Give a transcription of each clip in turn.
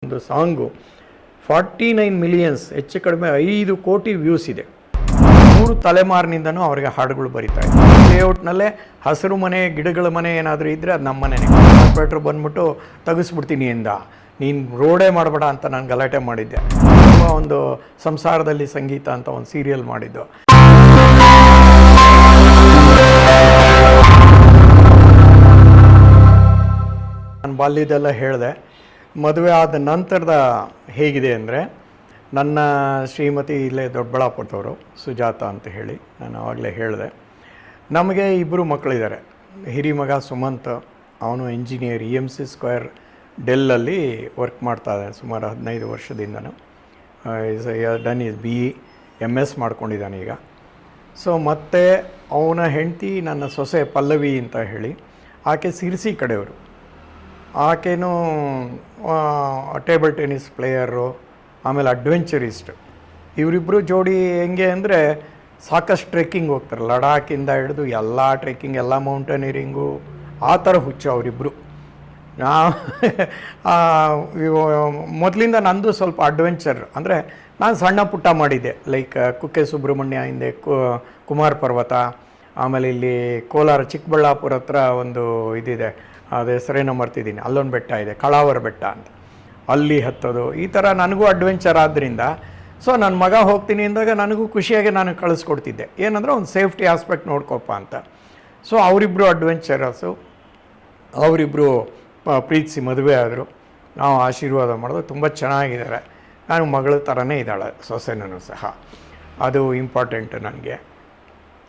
ಒಂದು song 49 millions, ಹೆಚ್ಚು ಕಡಿಮೆ 5 ಕೋಟಿ ವ್ಯೂಸ್ ಇದೆ. 3 ತಲೆಮಾರಿನಿಂದನೂ ಅವರಿಗೆ ಹಾಡುಗಳು ಬರೀತಾ ಇದೆ. ಲೇಔಟ್ನಲ್ಲೇ ಹಸಿರು ಮನೆ, ಗಿಡಗಳ ಮನೆ ಏನಾದರೂ ಇದ್ದರೆ ಅದು ನಮ್ಮ ಮನೆಯೇ. ಕಾರ್ಪೊರೇಟ್ರು ಬಂದ್ಬಿಟ್ಟು ತೆಗೆಸ್ಬಿಡ್ತೀನಿ ಎಂದ, ನೀನು ರೋಡೇ ಮಾಡಬೇಡ ಅಂತ ನಾನು ಗಲಾಟೆ ಮಾಡಿದ್ದೆ. ಒಂದು ಸಂಸಾರದಲ್ಲಿ ಸಂಗೀತ ಅಂತ ಒಂದು ಸೀರಿಯಲ್ ಮಾಡಿದ್ದು. ನಾನು ಬಾಲ್ಯದೆಲ್ಲ ಹೇಳಿದೆ. ಮದುವೆ ಆದ ನಂತರದ ಹೇಗಿದೆ ಅಂದರೆ, ನನ್ನ ಶ್ರೀಮತಿ ಇಲ್ಲೇ ದೊಡ್ಡಬಳ್ಳಾಪುರದವರು, ಸುಜಾತ ಅಂತ ಹೇಳಿ ನಾನು ಆವಾಗಲೇ ಹೇಳಿದೆ. ನಮಗೆ 2 ಮಕ್ಕಳಿದ್ದಾರೆ. ಹಿರಿ ಮಗ ಸುಮಂತ್, ಅವನು ಇಂಜಿನಿಯರ್ EMC ಸ್ಕ್ವೇರ್ ಡೆಲ್ಲಲ್ಲಿ ವರ್ಕ್ ಮಾಡ್ತಾ ಇದ್ದಾನೆ ಸುಮಾರು 15 ವರ್ಷದಿಂದನೂ. ಡನ್ ಇಸ್ BE MS ಮಾಡ್ಕೊಂಡಿದ್ದಾನೆ ಈಗ. ಸೊ ಮತ್ತು ಅವನ ಹೆಂಡತಿ ನನ್ನ ಸೊಸೆ ಪಲ್ಲವಿ ಅಂತ ಹೇಳಿ, ಆಕೆ ಸಿರ್ಸಿ ಕಡೆಯವರು. ಆಕೆನೂ ಟೇಬಲ್ ಟೆನ್ನಿಸ್ ಪ್ಲೇಯರು, ಆಮೇಲೆ ಅಡ್ವೆಂಚರಿಸ್ಟ್. ಇವರಿಬ್ಬರು ಜೋಡಿ ಹೆಂಗೆ ಅಂದರೆ ಸಾಕಷ್ಟು ಟ್ರೆಕ್ಕಿಂಗ್ ಹೋಗ್ತಾರೆ. ಲಡಾಖಿಂದ ಹಿಡಿದು ಎಲ್ಲ ಟ್ರೆಕ್ಕಿಂಗ್, ಎಲ್ಲ ಮೌಂಟೇನಿರಿಂಗು, ಆ ಥರ ಹುಚ್ಚು ಅವರಿಬ್ಬರು. ಮೊದಲಿಂದ ನಂದು ಸ್ವಲ್ಪ ಅಡ್ವೆಂಚರ್ ಅಂದರೆ, ನಾನು ಸಣ್ಣ ಪುಟ್ಟ ಮಾಡಿದ್ದೆ. ಲೈಕ್ ಕುಕ್ಕೆ ಸುಬ್ರಹ್ಮಣ್ಯ ಹಿಂದೆ ಕುಮಾರ ಪರ್ವತ, ಆಮೇಲೆ ಇಲ್ಲಿ ಕೋಲಾರ ಚಿಕ್ಕಬಳ್ಳಾಪುರ ಹತ್ರ ಒಂದು ಇದಿದೆ, ಅದು ಹೆಸರೇನೋ ಮರ್ತಿದ್ದೀನಿ, ಅಲ್ಲೊಂದು ಬೆಟ್ಟ ಇದೆ, ಕಳಾವರ ಬೆಟ್ಟ ಅಂತ, ಅಲ್ಲಿ ಹತ್ತೋದು. ಈ ಥರ ನನಗೂ ಅಡ್ವೆಂಚರ್ ಆದ್ದರಿಂದ ಸೊ ನನ್ನ ಮಗ ಹೋಗ್ತೀನಿ ಅಂದಾಗ ನನಗೂ ಖುಷಿಯಾಗಿ ನಾನು ಕಳಿಸ್ಕೊಡ್ತಿದ್ದೆ. ಏನಂದರೆ ಒಂದು ಸೇಫ್ಟಿ ಆಸ್ಪೆಕ್ಟ್ ನೋಡ್ಕೊಪ್ಪ ಅಂತ. ಸೊ ಅವರಿಬ್ಬರು ಅಡ್ವೆಂಚರಸ್ಸು, ಅವರಿಬ್ಬರು ಪ್ರೀತಿಸಿ ಮದುವೆ ಆದರು. ನಾವು ಆಶೀರ್ವಾದ ಮಾಡೋದು. ತುಂಬ ಚೆನ್ನಾಗಿದ್ದಾರೆ. ನಾನು ಮಗಳ ಥರನೇ ಇದ್ದಾಳೆ, ಸೊಸೆನೂ ಸಹ. ಅದು ಇಂಪಾರ್ಟೆಂಟ್ ನನಗೆ.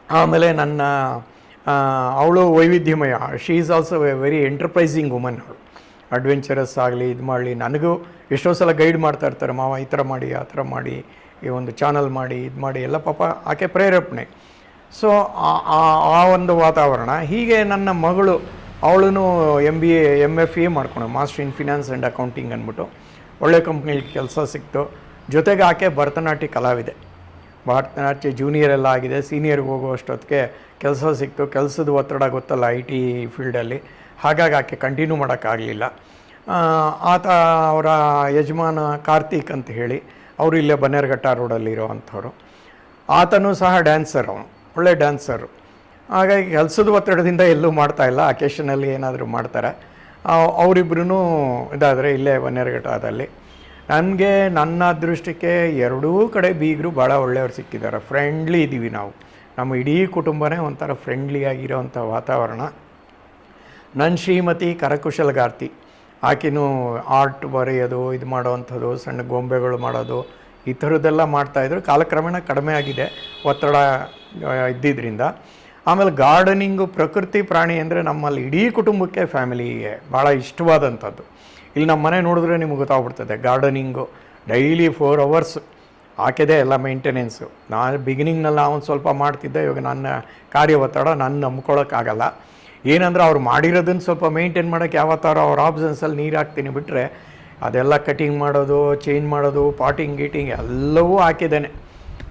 ಆಮೇಲೆ ನನ್ನ ಅವಳು ವೈವಿಧ್ಯಮಯ. She is also A very enterprising woman. ಅವಳು ಅಡ್ವೆಂಚರಸ್ ಆಗಲಿ, ಇದು ಮಾಡಲಿ, ನನಗೂ ಎಷ್ಟೋ ಸಲ ಗೈಡ್ ಮಾಡ್ತಾ ಇರ್ತಾರೆ, ಮಾವ ಈ ಥರ ಮಾಡಿ, ಆ ಥರ ಮಾಡಿ, ಈ ಒಂದು ಚಾನಲ್ ಮಾಡಿ, ಇದು ಮಾಡಿ ಎಲ್ಲ. ಪಾಪ ಆಕೆ ಪ್ರೇರೇಪಣೆ. ಸೊ ಆ ಒಂದು ವಾತಾವರಣ. ಹೀಗೆ ನನ್ನ ಮಗಳು, ಅವಳು MBA MFA ಮಾಡ್ಕೊಂಡು, master in finance and accounting ಅಂದ್ಬಿಟ್ಟು ಒಳ್ಳೆ ಕಂಪ್ನಿಲಿ ಕೆಲಸ ಸಿಕ್ತು. ಜೊತೆಗೆ ಆಕೆ ಭರತನಾಟ್ಯ ಕಲಾವಿದೆ. ಭರತನಾಟ್ಯ ಜೂನಿಯರ್ ಎಲ್ಲ ಆಗಿದೆ, ಸೀನಿಯರ್ಗೆ ಹೋಗುವಷ್ಟೊತ್ತಿಗೆ ಕೆಲಸ ಸಿಕ್ತು. ಕೆಲಸದ ಒತ್ತಡ ಗೊತ್ತಲ್ಲ IT ಫೀಲ್ಡಲ್ಲಿ, ಹಾಗಾಗಿ ಆಕೆ ಕಂಟಿನ್ಯೂ ಮಾಡೋಕ್ಕಾಗಲಿಲ್ಲ. ಆತ ಅವರ ಯಜಮಾನ ಕಾರ್ತಿಕ್ ಅಂತ ಹೇಳಿ, ಅವರು ಇಲ್ಲೇ ಬನ್ನೇರುಘಟ್ಟ ರೋಡಲ್ಲಿರೋ ಅಂಥವ್ರು. ಆತನೂ ಸಹ ಡ್ಯಾನ್ಸರ್, ಅವನು ಒಳ್ಳೆ ಡ್ಯಾನ್ಸರು. ಹಾಗಾಗಿ ಕೆಲಸದ ಒತ್ತಡದಿಂದ ಎಲ್ಲೂ ಮಾಡ್ತಾಯಿಲ್ಲ, ಅಕೇಷನಲ್ಲಿ ಏನಾದರೂ ಮಾಡ್ತಾರೆ. ಅವರಿಬ್ಬರೂ ಇದಾದರೆ ಇಲ್ಲೇ ಬನ್ನೇರುಘಟ್ಟದಲ್ಲಿ. ನನಗೆ ನನ್ನ ಅದೃಷ್ಟಕ್ಕೆ 2 ಕಡೆ ಬೀಗರು ಭಾಳ ಒಳ್ಳೆಯವ್ರು ಸಿಕ್ಕಿದ್ದಾರೆ. ಫ್ರೆಂಡ್ಲಿ ಇದ್ದೀವಿ ನಾವು. ನಮ್ಮ ಇಡೀ ಕುಟುಂಬನೇ ಒಂಥರ ಫ್ರೆಂಡ್ಲಿಯಾಗಿರೋವಂಥ ವಾತಾವರಣ. ನನ್ನ ಶ್ರೀಮತಿ ಕರಕುಶಲಗಾರ್ತಿ. ಆಕೆನೂ ಆರ್ಟ್ ಬರೆಯೋದು, ಇದು ಮಾಡೋವಂಥದ್ದು, ಸಣ್ಣ ಗೊಂಬೆಗಳು ಮಾಡೋದು, ಈ ಥರದ್ದೆಲ್ಲ ಮಾಡ್ತಾಯಿದ್ರು. ಕಾಲಕ್ರಮೇಣ ಕಡಿಮೆ ಆಗಿದೆ ಒತ್ತಡ ಇದ್ದಿದ್ದರಿಂದ. ಆಮೇಲೆ ಗಾರ್ಡನಿಂಗು, ಪ್ರಕೃತಿ ಪ್ರಾಣಿ ಅಂದರೆ ನಮ್ಮಲ್ಲಿ ಇಡೀ ಕುಟುಂಬಕ್ಕೆ, ಫ್ಯಾಮಿಲಿಗೆ ಭಾಳ ಇಷ್ಟವಾದಂಥದ್ದು. ಇಲ್ಲಿ ನಮ್ಮ ಮನೆ ನೋಡಿದ್ರೆ ನಿಮ್ಗೆ ಗೊತ್ತಾಗ್ಬಿಡ್ತದೆ. ಗಾರ್ಡನಿಂಗು ಡೈಲಿ 4 ಅವರ್ಸ್ ಆಕೆದೇ ಎಲ್ಲ ಮೇಂಟೆನೆನ್ಸು. ನಾನು ಬಿಗಿನಿಂಗ್ನಲ್ಲಿ ಒಂದು ಸ್ವಲ್ಪ ಮಾಡ್ತಿದ್ದೆ. ಇವಾಗ ನನ್ನ ಕಾರ್ಯ ಒತ್ತಡ ನಾನು ನಂಬ್ಕೊಳ್ಳೋಕ್ಕಾಗಲ್ಲ. ಏನಂದ್ರೆ ಅವ್ರು ಮಾಡಿರೋದನ್ನು ಸ್ವಲ್ಪ ಮೇಂಟೈನ್ ಮಾಡೋಕ್ಕೆ ಯಾವತ್ತಾರ ಅವ್ರ ಆಬ್ಸೆನ್ಸಲ್ಲಿ ನೀರು ಹಾಕ್ತೀನಿ ಬಿಟ್ಟರೆ, ಅದೆಲ್ಲ ಕಟಿಂಗ್ ಮಾಡೋದು, ಚೇಂಜ್ ಮಾಡೋದು, ಪಾಟಿಂಗ್ ಗೀಟಿಂಗ್ ಎಲ್ಲವೂ ಹಾಕಿದ್ದೇನೆ.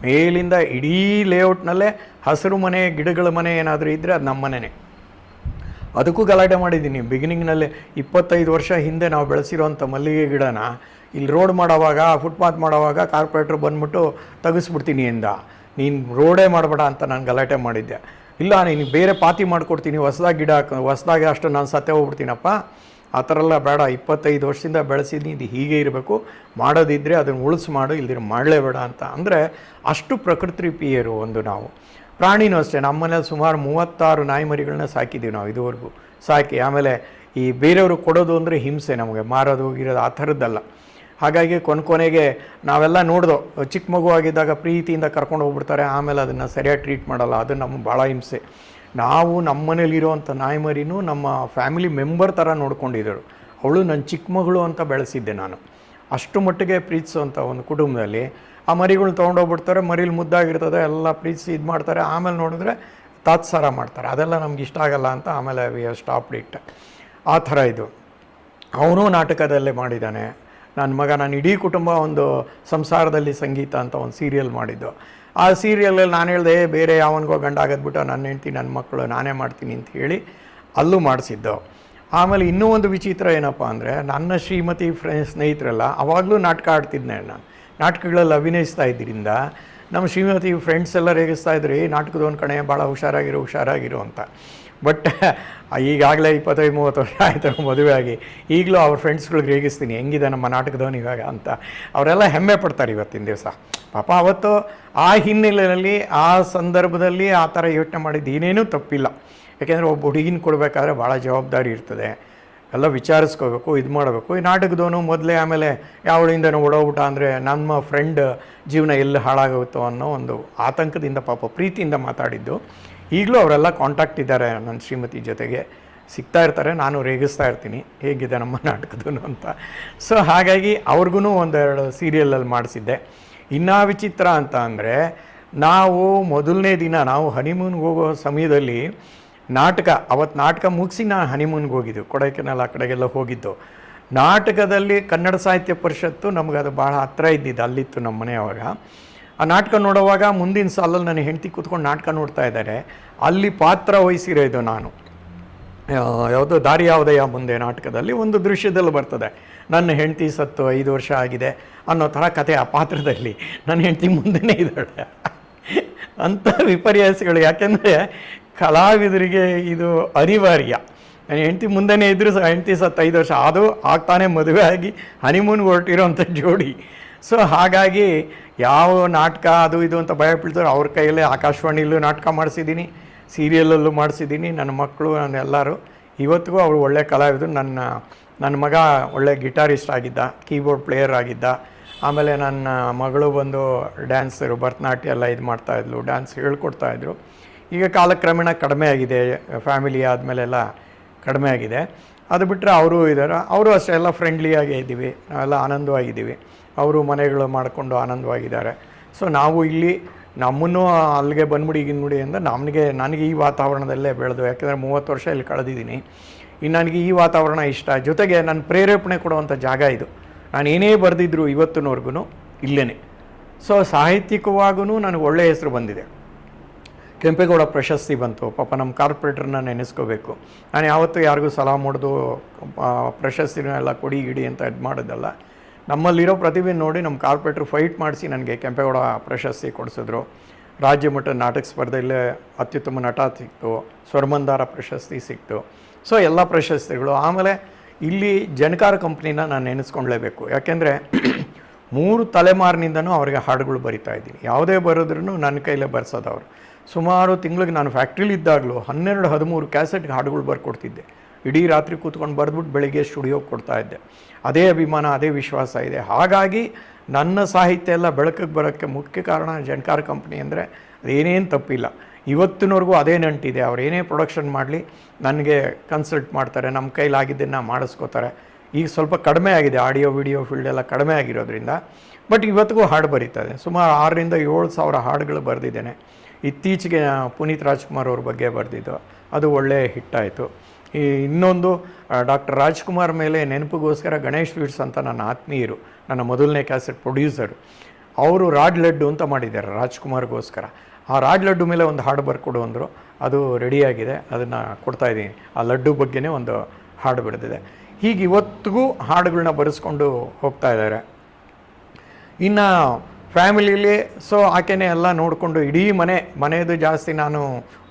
ಮೇಲಿಂದ ಇಡೀ ಲೇಔಟ್ನಲ್ಲೇ ಹಸಿರು ಮನೆ, ಗಿಡಗಳ ಮನೆ ಏನಾದರೂ ಇದ್ದರೆ ಅದು ನಮ್ಮ ಮನೆಯೇ. ಅದಕ್ಕೂ ಗಲಾಟೆ ಮಾಡಿದ್ದೀನಿ. ಬಿಗಿನಿಂಗ್ನಲ್ಲಿ 25 ವರ್ಷ ಹಿಂದೆ ನಾವು ಬೆಳೆಸಿರೋಂಥ ಮಲ್ಲಿಗೆ ಗಿಡನ ಇಲ್ಲಿ ರೋಡ್ ಮಾಡೋವಾಗ, ಫುಟ್ಪಾತ್ ಮಾಡೋವಾಗ ಕಾರ್ಪೊರೇಟ್ರು ಬಂದ್ಬಿಟ್ಟು ತೆಗೆಸ್ಬಿಡ್ತೀನಿ ಎಂದ, ನೀನು ರೋಡೇ ಮಾಡಬೇಡ ಅಂತ ನಾನು ಗಲಾಟೆ ಮಾಡಿದ್ದೆ. ಇಲ್ಲ, ನೀನು ಬೇರೆ ಪಾತಿ ಮಾಡಿಕೊಡ್ತೀನಿ, ಹೊಸ್ದಾಗಿ ಗಿಡ ಹೊಸ್ದಾಗಿ ಅಷ್ಟು ನಾನು ಸತ್ತೇ ಹೋಗ್ಬಿಡ್ತೀನಪ್ಪ, ಆ ಥರ ಎಲ್ಲ ಬೇಡ. 25 ವರ್ಷದಿಂದ ಬೆಳೆಸಿದ್ದೀನಿ, ಇದು ಹೀಗೆ ಇರಬೇಕು, ಮಾಡೋದಿದ್ದರೆ ಅದನ್ನು ಉಳಿಸಿ ಮಾಡು, ಇಲ್ದಿರ ಮಾಡಲೇಬೇಡ ಅಂತ. ಅಂದರೆ ಅಷ್ಟು ಪ್ರಕೃತಿ ಪ್ರಿಯರು. ಒಂದು ನಾವು ಪ್ರಾಣಿನೂ ಅಷ್ಟೇ. ನಮ್ಮನೇಲಿ ಸುಮಾರು 36 ನಾಯಿ ಮರಿಗಳನ್ನ ಸಾಕಿದ್ದೀವಿ ನಾವು ಇದುವರೆಗೂ ಸಾಕಿ. ಆಮೇಲೆ ಈ ಬೇರೆಯವರು ಕೊಡೋದು ಅಂದರೆ ಹಿಂಸೆ ನಮಗೆ, ಮಾರೋದು ಇರೋದು ಆ ಥರದ್ದಲ್ಲ. ಹಾಗಾಗಿ ಕೊನೆಗೆ ನಾವೆಲ್ಲ ನೋಡ್ದೋ, ಚಿಕ್ಕ ಮಗು ಆಗಿದ್ದಾಗ ಪ್ರೀತಿಯಿಂದ ಕರ್ಕೊಂಡು ಹೋಗ್ಬಿಡ್ತಾರೆ, ಆಮೇಲೆ ಅದನ್ನು ಸರಿಯಾಗಿ ಟ್ರೀಟ್ ಮಾಡಲ್ಲ. ಅದು ನಮಗೆ ಭಾಳ ಹಿಂಸೆ. ನಾವು ನಮ್ಮ ಮನೇಲಿರೋವಂಥ ನಾಯಿ ಮರಿನೂ ನಮ್ಮ ಫ್ಯಾಮಿಲಿ ಮೆಂಬರ್ ಥರ ನೋಡ್ಕೊಂಡಿದ್ದರು. ಅವಳು ನನ್ನ ಚಿಕ್ಕ ಮಗಳು ಅಂತ ಬೆಳೆಸಿದ್ದೆ ನಾನು. ಅಷ್ಟು ಮಟ್ಟಿಗೆ ಪ್ರೀತಿಸುವಂಥ ಒಂದು ಕುಟುಂಬದಲ್ಲಿ ಆ ಮರಿಗಳ್ನ ತೊಗೊಂಡೋಗ್ಬಿಡ್ತಾರೆ. ಮರಿಲಿ ಮುದ್ದಾಗಿರ್ತದೆ, ಎಲ್ಲ ಪ್ರೀತಿಸಿ ಇದು ಮಾಡ್ತಾರೆ. ಆಮೇಲೆ ನೋಡಿದ್ರೆ ತಾತ್ಸಾರ ಮಾಡ್ತಾರೆ. ಅದೆಲ್ಲ ನಮ್ಗೆ ಇಷ್ಟ ಆಗಲ್ಲ ಅಂತ ಆಮೇಲೆ ವಿ ಹ್ಯಾವ್ ಸ್ಟಾಪ್ಡ್ ಇಟ್. ಆ ಥರ ಇದು. ಅವನು ನಾಟಕದಲ್ಲೇ ಮಾಡಿದ್ದಾನೆ. ನನ್ನ ಮಗ, ನಾನು ಇಡೀ ಕುಟುಂಬ ಒಂದು ಸಂಸಾರದಲ್ಲಿ ಸಂಗೀತ ಅಂತ ಒಂದು ಸೀರಿಯಲ್ ಮಾಡಿದ್ದು. ಆ ಸೀರಿಯಲಲ್ಲಿ ನಾನು ಹೇಳಿದೆ, ಬೇರೆ ಯಾವನಿಗೋ ಗಂಡ ಆಗೋದ್ಬಿಟ್ಟು ನನ್ನ ಹೆಂಡ್ತಿ, ನನ್ನ ಮಕ್ಕಳು ನಾನೇ ಮಾಡ್ತೀನಿ ಅಂತ ಹೇಳಿ ಅಲ್ಲೂ ಮಾಡಿಸಿದ್ದು. ಆಮೇಲೆ ಇನ್ನೂ ಒಂದು ವಿಚಿತ್ರ ಏನಪ್ಪ ಅಂದರೆ, ನನ್ನ ಶ್ರೀಮತಿ ಸ್ನೇಹಿತರೆಲ್ಲ ಅವಾಗಲೂ ನಾಟಕ ಆಡ್ತಿದ್ದೆ ನಾನು. ನಾಟಕಗಳಲ್ಲಿ ಅಭಿನಯಿಸ್ತಾ ಇದ್ದರಿಂದ ನಮ್ಮ ಶ್ರೀಮತಿ ಫ್ರೆಂಡ್ಸ್ ಎಲ್ಲ ರೇಗಿಸ್ತಾ ಇದ್ರು, ನಾಟಕದ ಒಂದು ಕಣೆ ಭಾಳ ಹುಷಾರಾಗಿರು ಅಂತ. ಬಟ್ ಈಗಾಗಲೇ 25-30 ವರ್ಷ ಆಯಿತು ಮದುವೆ ಆಗಿ, ಈಗಲೂ ಅವ್ರ ಫ್ರೆಂಡ್ಸ್ಗಳಿಗೆ ರೇಗಿಸ್ತೀನಿ, ಹೆಂಗಿದೆ ನಮ್ಮ ನಾಟಕದವನು ಇವಾಗ ಅಂತ. ಅವರೆಲ್ಲ ಹೆಮ್ಮೆ ಪಡ್ತಾರೆ ಇವತ್ತಿನ ದಿವಸ. ಪಾಪ ಅವತ್ತು ಆ ಹಿನ್ನೆಲೆಯಲ್ಲಿ ಆ ಸಂದರ್ಭದಲ್ಲಿ ಆ ಥರ ಯೋಚನೆ ಮಾಡಿದ್ದು ಏನೇನೂ ತಪ್ಪಿಲ್ಲ. ಯಾಕೆಂದರೆ ಒಬ್ಬ ಹುಡುಗಿನ ಕೊಡಬೇಕಾದ್ರೆ ಭಾಳ ಜವಾಬ್ದಾರಿ ಇರ್ತದೆ, ಎಲ್ಲ ವಿಚಾರಿಸ್ಕೋಬೇಕು, ಇದು ಮಾಡಬೇಕು. ಈ ನಾಟಕದವನು ಮೊದಲೇ ಆಮೇಲೆ ಯಾವಳಿಂದನೂ ಓಡೋಗ್ಬಿಟ್ಟ ಅಂದರೆ ನಮ್ಮ ಫ್ರೆಂಡ್ ಜೀವನ ಎಲ್ಲಿ ಹಾಳಾಗುತ್ತೋ ಅನ್ನೋ ಒಂದು ಆತಂಕದಿಂದ ಪಾಪ ಪ್ರೀತಿಯಿಂದ ಮಾತಾಡಿದ್ದು. ಈಗಲೂ ಅವರೆಲ್ಲ ಕಾಂಟ್ಯಾಕ್ಟ್ ಇದ್ದಾರೆ ನನ್ನ ಶ್ರೀಮತಿ ಜೊತೆಗೆ, ಸಿಗ್ತಾ ಇರ್ತಾರೆ, ನಾನು ರೇಗಿಸ್ತಾ ಇರ್ತೀನಿ ಹೇಗಿದೆ ನಮ್ಮ ನಾಟಕದೂ ಅಂತ. ಸೊ ಹಾಗಾಗಿ ಅವ್ರಿಗೂ ಒಂದೆರಡು ಸೀರಿಯಲಲ್ಲಿ ಮಾಡಿಸಿದ್ದೆ. ಇನ್ನೂ ವಿಚಿತ್ರ ಅಂತ ಅಂದರೆ, ನಾವು ಮೊದಲನೇ ದಿನ ನಾವು ಹನಿಮೂನ್ಗೆ ಹೋಗೋ ಸಮಯದಲ್ಲಿ ಅವತ್ತು ನಾಟಕ ಮುಗಿಸಿ ನಾನು ಹನಿಮೂನ್ಗೆ ಹೋಗಿದ್ದು, ಕೊಡೈಕೆನಾಲ್ ಆ ಕಡೆಗೆಲ್ಲ ಹೋಗಿದ್ದು. ನಾಟಕದಲ್ಲಿ ಕನ್ನಡ ಸಾಹಿತ್ಯ ಪರಿಷತ್ತು ನಮಗದು ಭಾಳ ಹತ್ತಿರ ಇದ್ದಿದ್ದು, ಅಲ್ಲಿತ್ತು ನಮ್ಮ ಮನೆ ಅವಾಗ. ಆ ನಾಟಕ ನೋಡುವಾಗ ಮುಂದಿನ ಸಾಲಲ್ಲಿ ನನ್ನ ಹೆಂಡತಿ ಕೂತ್ಕೊಂಡು ನಾಟಕ ನೋಡ್ತಾ ಇದ್ದಾರೆ. ಅಲ್ಲಿ ಪಾತ್ರ ವಹಿಸಿರೋ ಇದು ನಾನು, ಯಾವುದೋ ದಾರಿ ಯಾವುದಯ್ಯ ಮುಂದೆ ನಾಟಕದಲ್ಲಿ ಒಂದು ದೃಶ್ಯದಲ್ಲಿ ಬರ್ತದೆ, ನನ್ನ ಹೆಂಡತಿ ಸತ್ತು 5 ವರ್ಷ ಆಗಿದೆ ಅನ್ನೋ ಥರ ಕತೆ. ಆ ಪಾತ್ರದಲ್ಲಿ ನನ್ನ ಹೆಂಡತಿ ಮುಂದೆನೇ ಇದ್ದಾಳೆ ಅಂಥ ವಿಪರ್ಯಾಸಗಳು. ಯಾಕೆಂದರೆ ಕಲಾವಿದರಿಗೆ ಇದು ಅನಿವಾರ್ಯ. ನನ್ನ ಹೆಂಡತಿ ಮುಂದೆನೇ ಇದ್ದರೂ ಹೆಂಡತಿ ಸತ್ತು 5 ವರ್ಷ, ಅದು ಆಗ್ತಾನೆ ಮದುವೆ ಆಗಿ ಹನಿಮೂನ್ಗೆ ಹೊರಟಿರೋಂಥ ಜೋಡಿ. ಸೊ ಹಾಗಾಗಿ ಯಾವ ನಾಟಕ ಅದು ಇದು ಅಂತ ಭಯ ಬೀಳ್ತಾರೆ, ಅವ್ರ ಕೈಯಲ್ಲೇ ಆಕಾಶವಾಣಿಯಲ್ಲೂ ನಾಟಕ ಮಾಡಿಸಿದ್ದೀನಿ, ಸೀರಿಯಲಲ್ಲೂ ಮಾಡಿಸಿದ್ದೀನಿ. ನನ್ನ ಮಕ್ಕಳು ನನ್ನೆಲ್ಲರೂ ಇವತ್ತಿಗೂ ಅವರು ಒಳ್ಳೆ ಕಲಾವಿದರು. ನನ್ನ ಮಗ ಒಳ್ಳೆ ಗಿಟಾರಿಸ್ಟ್ ಆಗಿದ್ದ, ಕೀಬೋರ್ಡ್ ಪ್ಲೇಯರ್ ಆಗಿದ್ದ. ಆಮೇಲೆ ನನ್ನ ಮಗಳು ಬಂದು ಡ್ಯಾನ್ಸರು, ಭರತನಾಟ್ಯ ಎಲ್ಲ ಇದು ಮಾಡ್ತಾಯಿದ್ಲು, ಡ್ಯಾನ್ಸ್ ಹೇಳ್ಕೊಡ್ತಾಯಿದ್ರು. ಈಗ ಕಾಲಕ್ರಮೇಣ ಕಡಿಮೆ ಆಗಿದೆ, ಫ್ಯಾಮಿಲಿ ಆದಮೇಲೆಲ್ಲ ಕಡಿಮೆ ಆಗಿದೆ. ಅದು ಬಿಟ್ಟರೆ ಅವರು ಇದ್ದಾರೆ, ಅವರು ಅಷ್ಟೇ ಎಲ್ಲ ಫ್ರೆಂಡ್ಲಿಯಾಗೇ ಇದ್ದೀವಿ, ನಾವೆಲ್ಲ ಆನಂದವಾಗಿದ್ದೀವಿ. ಅವರು ಮನೆಗಳು ಮಾಡಿಕೊಂಡು ಆನಂದವಾಗಿದ್ದಾರೆ. ಸೊ ನಾವು ಇಲ್ಲಿ ನಮ್ಮನ್ನು ಅಲ್ಲಿಗೆ ಬಂದ್ಬಿಡಿ ಗಿನ್ಬಿಡಿ ಅಂದರೆ ನನಗೆ ಈ ವಾತಾವರಣದಲ್ಲೇ ಬೆಳೆದು, ಯಾಕೆಂದರೆ 30 ವರ್ಷ ಇಲ್ಲಿ ಕಳೆದಿದ್ದೀನಿ. ಇನ್ನು ನನಗೆ ಈ ವಾತಾವರಣ ಇಷ್ಟ. ಜೊತೆಗೆ ನನ್ನ ಪ್ರೇರೇಪಣೆ ಕೊಡುವಂಥ ಜಾಗ ಇದು. ನಾನು ಏನೇ ಬರೆದಿದ್ರು ಇವತ್ತಿನವರೆಗೂ ಇಲ್ಲೇ. ಸೊ ಸಾಹಿತ್ಯಿಕವಾಗೂ ನನಗೆ ಒಳ್ಳೆಯ ಹೆಸರು ಬಂದಿದೆ. ಕೆಂಪೇಗೌಡ ಪ್ರಶಸ್ತಿ ಬಂತು. ಪಾಪ ನಮ್ಮ ಕಾರ್ಪೊರೇಟ್ರನ್ನ ನೆನೆಸ್ಕೋಬೇಕು. ನಾನು ಯಾವತ್ತೂ ಯಾರಿಗೂ ಸಲಹೆ ಮಾಡೋದು ಪ್ರಶಸ್ತಿನ ಎಲ್ಲ ಕೊಡಿ ಗಿಡಿ ಅಂತ ಇದು ಮಾಡೋದಲ್ಲ. ನಮ್ಮಲ್ಲಿರೋ ಪ್ರತಿಭೆ ನೋಡಿ ನಮ್ಮ ಕಾರ್ಪೊರೇಟ್ರು ಫೈಟ್ ಮಾಡಿಸಿ ನನಗೆ ಕೆಂಪೇಗೌಡ ಪ್ರಶಸ್ತಿ ಕೊಡಿಸಿದ್ರು. ರಾಜ್ಯ ಮಟ್ಟದ ನಾಟಕ ಸ್ಪರ್ಧೆಯಲ್ಲೇ ಅತ್ಯುತ್ತಮ ನಟ ಸಿಕ್ತು, ಸ್ವರಮಂದಾರ ಪ್ರಶಸ್ತಿ ಸಿಕ್ತು. ಸೊ ಎಲ್ಲ ಪ್ರಶಸ್ತಿಗಳು. ಆಮೇಲೆ ಇಲ್ಲಿ ಜನಕಾರ ಕಂಪ್ನಿನ ನಾನು ನೆನೆಸ್ಕೊಳ್ಳೇಬೇಕು. ಯಾಕೆಂದರೆ 3 ತಲೆಮಾರಿನಿಂದನೂ ಅವ್ರಿಗೆ ಹಾಡುಗಳು ಬರಿತಾ ಇದ್ದೀನಿ. ಯಾವುದೇ ಬರೋದ್ರೂ ನನ್ನ ಕೈಲೇ ಬರ್ಸೋದು ಅವರು. ಸುಮಾರು ತಿಂಗಳಿಗೆ ನಾನು ಫ್ಯಾಕ್ಟ್ರಿಲಿದ್ದಾಗಲೂ 12-13 ಕ್ಯಾಸೆಟ್ಗೆ ಹಾಡುಗಳು ಬರ್ಕೊಡ್ತಿದ್ದೆ. ಇಡೀ ರಾತ್ರಿ ಕೂತ್ಕೊಂಡು ಬರೆದ್ಬಿಟ್ಟು ಬೆಳಿಗ್ಗೆ ಸ್ಟುಡಿಯೋಗೆ ಕೊಡ್ತಾಯಿದ್ದೆ. ಅದೇ ಅಭಿಮಾನ, ಅದೇ ವಿಶ್ವಾಸ ಇದೆ. ಹಾಗಾಗಿ ನನ್ನ ಸಾಹಿತ್ಯ ಎಲ್ಲ ಬೆಳಕಿಗೆ ಬರೋಕ್ಕೆ ಮುಖ್ಯ ಕಾರಣ ಜನಕಾರ ಕಂಪ್ನಿ. ಅಂದರೆ ಅದೇನೇನು ತಪ್ಪಿಲ್ಲ, ಇವತ್ತಿನವರೆಗೂ ಅದೇ ನಂಟಿದೆ. ಅವ್ರು ಏನೇ ಪ್ರೊಡಕ್ಷನ್ ಮಾಡಲಿ ನನಗೆ ಕನ್ಸಲ್ಟ್ ಮಾಡ್ತಾರೆ, ನಮ್ಮ ಕೈಲಾಗಿದ್ದನ್ನು ಮಾಡಿಸ್ಕೋತಾರೆ. ಈಗ ಸ್ವಲ್ಪ ಕಡಿಮೆ ಆಗಿದೆ, ಆಡಿಯೋ ವಿಡಿಯೋ ಫೀಲ್ಡೆಲ್ಲ ಕಡಿಮೆ ಆಗಿರೋದ್ರಿಂದ. ಬಟ್ ಇವತ್ತಿಗೂ ಹಾಡು ಬರೀತದೆ. ಸುಮಾರು 6,000-7,000 ಹಾಡುಗಳು ಬರೆದಿದ್ದೇನೆ. ಇತ್ತೀಚೆಗೆ ಪುನೀತ್ ರಾಜ್ಕುಮಾರ್ ಅವ್ರ ಬಗ್ಗೆ ಬರೆದಿದ್ದು, ಅದು ಒಳ್ಳೆಯ ಹಿಟ್ಟಾಯಿತು. ಇನ್ನೊಂದು ಡಾಕ್ಟರ್ ರಾಜ್ಕುಮಾರ್ ಮೇಲೆ ನೆನಪಿಗೋಸ್ಕರ ಗಣೇಶ್ ಸ್ವೀಟ್ಸ್ ಅಂತ ನನ್ನ ಆತ್ಮೀಯರು, ನನ್ನ ಮೊದಲನೇ ಕ್ಯಾಸೆಟ್ ಪ್ರೊಡ್ಯೂಸರು, ಅವರು ರಾಡ್ ಲಡ್ಡು ಅಂತ ಮಾಡಿದ್ದಾರೆ ರಾಜ್ಕುಮಾರ್ಗೋಸ್ಕರ. ಆ ರಾಡ್ ಲಡ್ಡು ಮೇಲೆ ಒಂದು ಹಾಡು ಬರ್ಕೊಡು ಅಂದರು. ಅದು ರೆಡಿಯಾಗಿದೆ, ಅದನ್ನು ಕೊಡ್ತಾಯಿದ್ದೀನಿ. ಆ ಲಡ್ಡು ಬಗ್ಗೆನೇ ಒಂದು ಹಾಡು ಬರೆದಿದೆ. ಹೀಗೆ ಇವತ್ತಿಗೂ ಹಾಡುಗಳನ್ನ ಬರೆಸ್ಕೊಂಡು ಹೋಗ್ತಾ ಇದ್ದಾರೆ. ಇನ್ನು ಫ್ಯಾಮಿಲಿಲಿ ಸೊ ಆಕೆನೇ ಎಲ್ಲ ನೋಡಿಕೊಂಡು ಇಡೀ ಮನೆಯದು ಜಾಸ್ತಿ ನಾನು